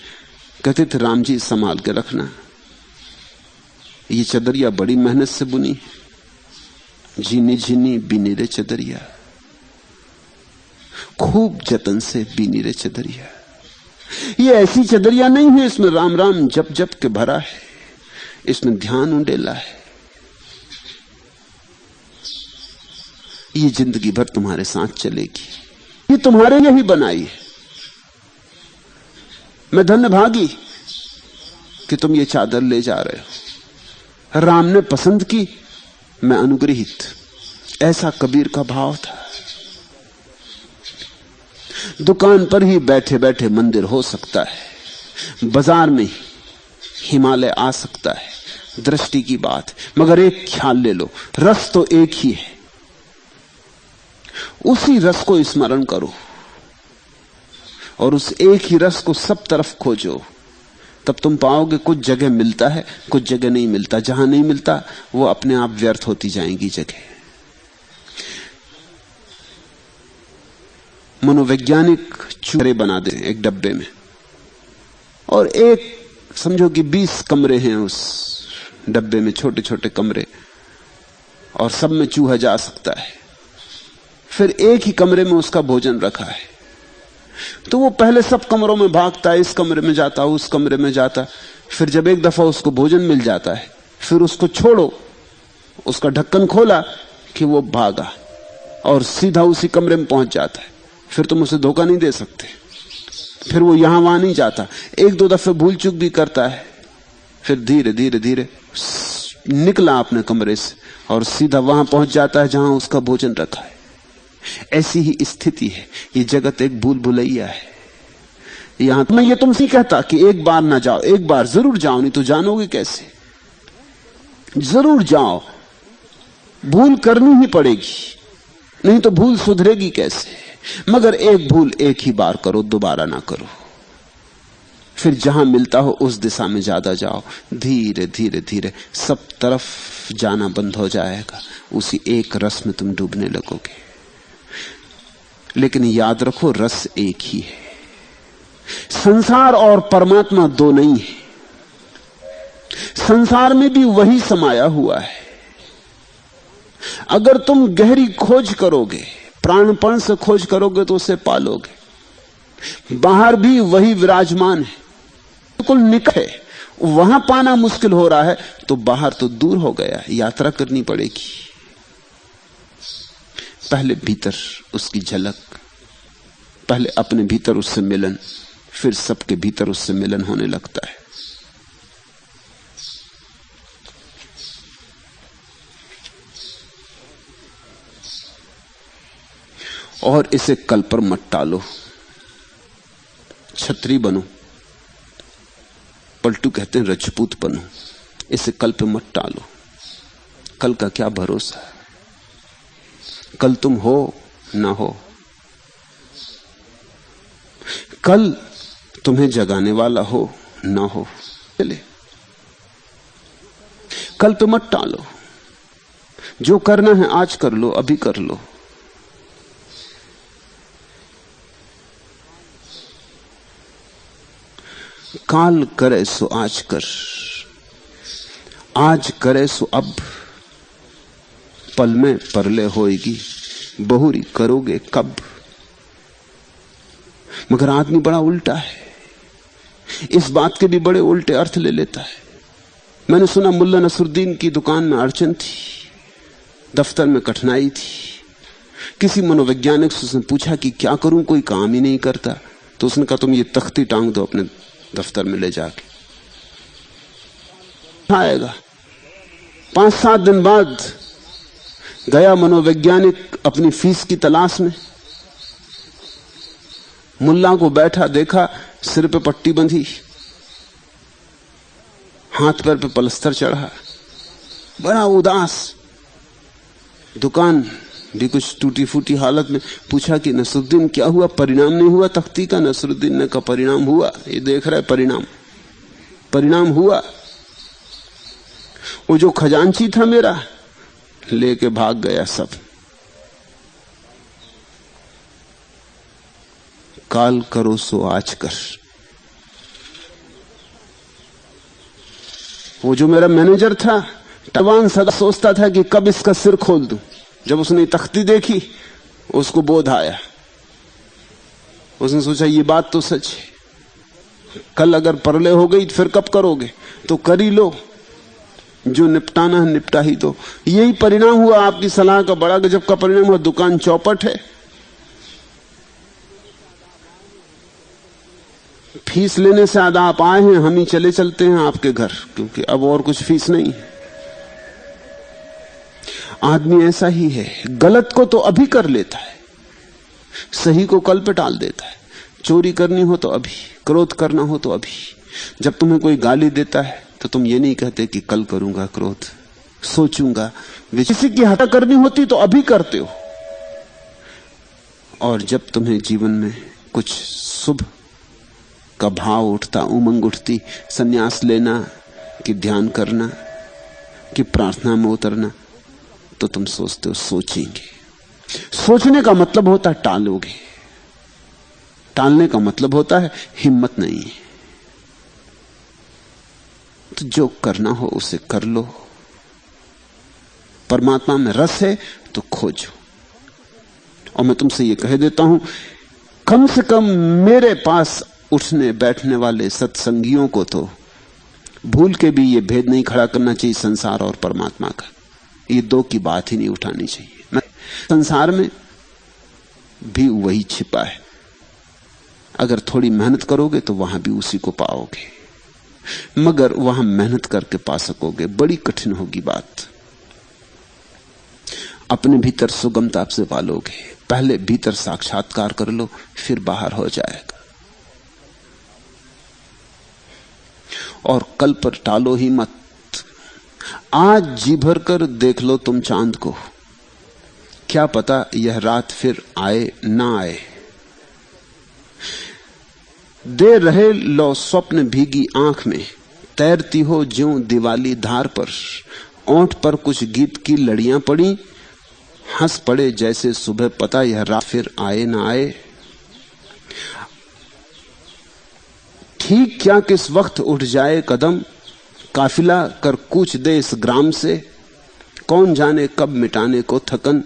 A: कहते थे, राम जी संभाल के रखना, ये चदरिया बड़ी मेहनत से बुनी, झीनी झीनी बीनी रे चदरिया, खूब जतन से बीनी रे चदरिया। ये ऐसी चदरिया नहीं है इसमें राम राम जप जप के भरा है, इसमें ध्यान उंडेला है। ये जिंदगी भर तुम्हारे साथ चलेगी, ये तुम्हारे लिए ही बनाई है। मैं धन्य भागी कि तुम ये चादर ले जा रहे हो, राम ने पसंद की, मैं अनुग्रहित। ऐसा कबीर का भाव था। दुकान पर ही बैठे बैठे मंदिर हो सकता है, बाजार में ही हिमालय आ सकता है, दृष्टि की बात। मगर एक ख्याल ले लो, रस तो एक ही है, उसी रस को स्मरण करो और उस एक ही रस को सब तरफ खोजो। तब तुम पाओगे कुछ जगह मिलता है, कुछ जगह नहीं मिलता। जहां नहीं मिलता वो अपने आप व्यर्थ होती जाएंगी जगह। मनोवैज्ञानिक चूरे बना दे एक डब्बे में, और एक समझो कि 20 कमरे हैं उस डब्बे में, छोटे छोटे कमरे, और सब में चूहा जा सकता है। फिर एक ही कमरे में उसका भोजन रखा है, तो वो पहले सब कमरों में भागता है, इस कमरे में जाता, उस कमरे में जाता। फिर जब एक दफा उसको भोजन मिल जाता है, फिर उसको छोड़ो, उसका ढक्कन खोला कि वो भागा और सीधा उसी कमरे में पहुंच जाता है। फिर तुम उसे धोखा नहीं दे सकते, फिर वो यहां वहां नहीं जाता। 1-2 दफे भूल चूक भी करता है, फिर धीरे धीरे धीरे निकला अपने कमरे से और सीधा वहां पहुंच जाता है जहां उसका भोजन रखा है। ऐसी ही स्थिति है, ये जगत एक भूल भुलैया है। यहां मैं ये तुमसे कहता कि एक बार ना जाओ, एक बार जरूर जाओ, नहीं तो जानोगे कैसे। जरूर जाओ, भूल करनी ही पड़ेगी, नहीं तो भूल सुधरेगी कैसे। मगर एक भूल एक ही बार करो, दोबारा ना करो। फिर जहां मिलता हो उस दिशा में ज्यादा जाओ। धीरे धीरे धीरे सब तरफ जाना बंद हो जाएगा, उसी एक रस में तुम डूबने लगोगे। लेकिन याद रखो, रस एक ही है। संसार और परमात्मा 2 नहीं है। संसार में भी वही समाया हुआ है। अगर तुम गहरी खोज करोगे, प्राणपण से खोज करोगे, तो उसे पालोगे। बाहर भी वही विराजमान है, बिल्कुल निकट है। वहां पाना मुश्किल हो रहा है तो बाहर तो दूर हो गया, यात्रा करनी पड़ेगी। पहले भीतर उसकी झलक, पहले अपने भीतर उससे मिलन, फिर सबके भीतर उससे मिलन होने लगता है। और इसे कल पर मत टालो। छत्री बनो, पलटू कहते हैं रजपूत बनो। इसे कल पे मत टालो। कल का क्या भरोसा है? कल तुम हो ना हो, कल तुम्हें जगाने वाला हो ना हो। चले, कल पे मत टालो। जो करना है आज कर लो, अभी कर लो। काल करे सो आज कर, आज करे सो अब, पल में परले होएगी, बहुरी करोगे कब। मगर आदमी बड़ा उल्टा है, इस बात के भी बड़े उल्टे अर्थ ले लेता है। मैंने सुना मुल्ला नसरुद्दीन की दुकान में अड़चन थी, दफ्तर में कठिनाई थी। किसी मनोवैज्ञानिक से उसने पूछा कि क्या करूं, कोई काम ही नहीं करता। तो उसने कहा तुम ये तख्ती टांग दो अपने दफ्तर में ले जाके, आएगा। 5-7 दिन बाद गया मनोवैज्ञानिक अपनी फीस की तलाश में। मुल्ला को बैठा देखा, सिर पे पट्टी बंधी, हाथ पैर पे पलस्तर चढ़ा, बड़ा उदास, दुकान भी कुछ टूटी फूटी हालत में। पूछा कि नसरुद्दीन क्या हुआ, परिणाम नहीं हुआ तख्ती का? नसरुद्दीन ने कहा परिणाम हुआ, ये देख रहा है परिणाम हुआ। वो जो खजांची था मेरा, लेके भाग गया सब। काल करो सो आज कर। वो जो मेरा मैनेजर था, टवान सदा सोचता था कि कब इसका सिर खोल दूं। जब उसने तख्ती देखी, उसको बोध आया। उसने सोचा ये बात तो सच है, कल अगर परले हो गई तो फिर कब करोगे? तो कर ही लो, जो निपटाना है निपटा ही दो। यही परिणाम हुआ आपकी सलाह का, बड़ा गजब का परिणाम हुआ। दुकान चौपट है, फीस लेने से आधा आप आए हैं, हम ही चले चलते हैं आपके घर, क्योंकि अब और कुछ फीस नहीं है। आदमी ऐसा ही है, गलत को तो अभी कर लेता है, सही को कल पे टाल देता है। चोरी करनी हो तो अभी, क्रोध करना हो तो अभी। जब तुम्हें कोई गाली देता है तो तुम ये नहीं कहते कि कल करूंगा क्रोध, सोचूंगा। किसी की हत्या करनी होती तो अभी करते हो। और जब तुम्हें जीवन में कुछ शुभ का भाव उठता, उमंग उठती, संन्यास लेना कि ध्यान करना कि प्रार्थना में उतरना, तो तुम सोचते हो सोचेंगे। सोचने का मतलब होता है टालोगे, टालने का मतलब होता है हिम्मत नहीं है। तो जो करना हो उसे कर लो। परमात्मा में रस है तो खोजो। और मैं तुमसे ये कह देता हूं, कम से कम मेरे पास उठने बैठने वाले सत्संगियों को तो भूल के भी ये भेद नहीं खड़ा करना चाहिए संसार और परमात्मा का। ये दो की बात ही नहीं उठानी चाहिए। संसार में भी वही छिपा है, अगर थोड़ी मेहनत करोगे तो वहां भी उसी को पाओगे, मगर वहां मेहनत करके पा सकोगे, बड़ी कठिन होगी बात। अपने भीतर सुगमता से पालोगे। पहले भीतर साक्षात्कार कर लो, फिर बाहर हो जाएगा। और कल पर टालो ही मत। आज जी भर कर देख लो तुम चांद को, क्या पता यह रात फिर आए ना आए। दे रहे लो स्वप्न भीगी आंख में, तैरती हो ज्यों दिवाली धार पर। ओंठ पर कुछ गीत की लड़ियां पड़ी, हंस पड़े जैसे सुबह पता यह रात फिर आए ना आए। ठीक क्या किस वक्त उठ जाए कदम, काफिला कर कूच दे इस ग्राम से। कौन जाने कब मिटाने को थकन,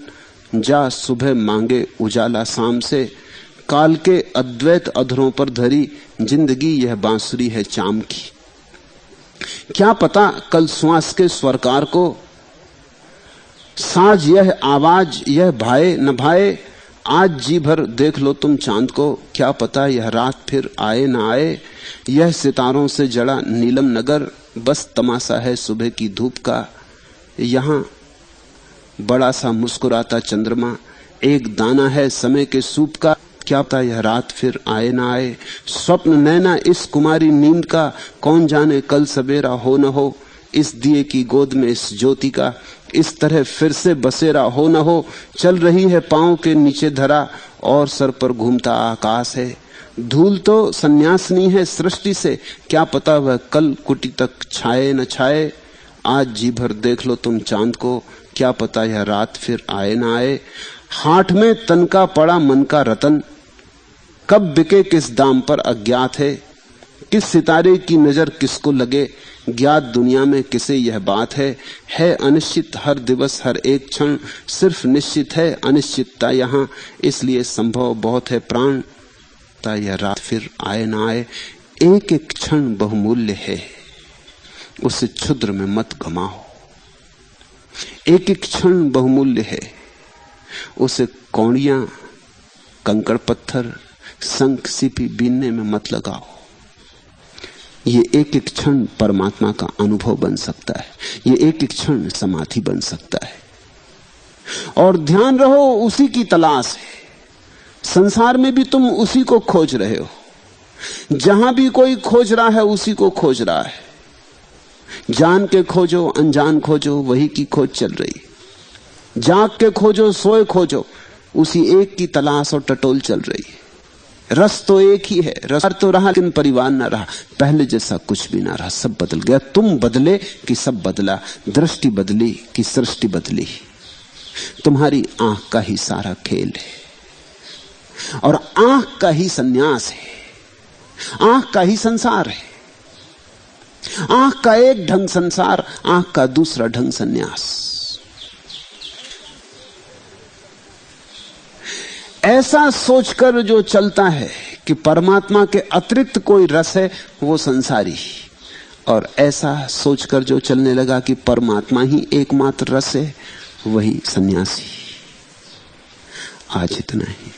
A: जा सुबह मांगे उजाला शाम से। काल के अद्वैत अधरों पर धरी जिंदगी यह बांसुरी है चाम की। क्या पता कल श्वास के स्वरकार को, साज यह आवाज यह भाए न भाए। आज जी भर देख लो तुम चांद को, क्या पता यह रात फिर आए न आए। यह सितारों से जड़ा नीलम नगर, बस तमाशा है सुबह की धूप का। यहां बड़ा सा मुस्कुराता चंद्रमा, एक दाना है समय के सूप का। क्या पता यह रात फिर आए ना आए। स्वप्न नैना इस कुमारी नींद का, कौन जाने कल सवेरा हो न हो। इस दिए की गोद में इस ज्योति का, इस तरह फिर से बसेरा हो न हो। चल रही है पांव के नीचे धरा, और सर पर घूमता आकाश है। धूल तो सन्यासिनी है सृष्टि से, क्या पता वह कल कुटी तक छाए न छाए। आज जी भर देख लो तुम चांद को, क्या पता यह रात फिर आए ना आए। हाथ में तन का पड़ा मन का रतन, कब बिके किस दाम पर अज्ञात है। किस सितारे की नजर किसको लगे, ज्ञात दुनिया में किसे यह बात है अनिश्चित हर दिवस हर एक क्षण, सिर्फ निश्चित है अनिश्चितता यहाँ। इसलिए संभव बहुत है प्राण, ता यह रात फिर आए ना आए। एक एक क्षण बहुमूल्य है, उसे क्षुद्र में मत गमाओ। एक एक क्षण बहुमूल्य है, उसे कौड़ियां कंकड़ पत्थर शंख सीपी बीनने में मत लगाओ। ये एक एक क्षण परमात्मा का अनुभव बन सकता है, ये एक एक क्षण समाधि बन सकता है। और ध्यान रहो उसी की तलाश है। संसार में भी तुम उसी को खोज रहे हो, जहां भी कोई खोज रहा है उसी को खोज रहा है। जान के खोजो अनजान खोजो, वही की खोज चल रही। जाग के खोजो सोए खोजो, उसी एक की तलाश और टटोल चल रही है। रस तो एक ही है, रस तो रहा लेकिन परिवार ना रहा, पहले जैसा कुछ भी ना रहा, सब बदल गया। तुम बदले कि सब बदला, दृष्टि बदली कि सृष्टि बदली। तुम्हारी आंख का ही सारा खेल है, और आंख का ही सन्यास है, आंख का ही संसार है। आंख का एक ढंग संसार, आंख का दूसरा ढंग सन्यास। ऐसा सोचकर जो चलता है कि परमात्मा के अतिरिक्त कोई रस है, वो संसारी। और ऐसा सोचकर जो चलने लगा कि परमात्मा ही एकमात्र रस है, वही सन्यासी। आज इतना ही।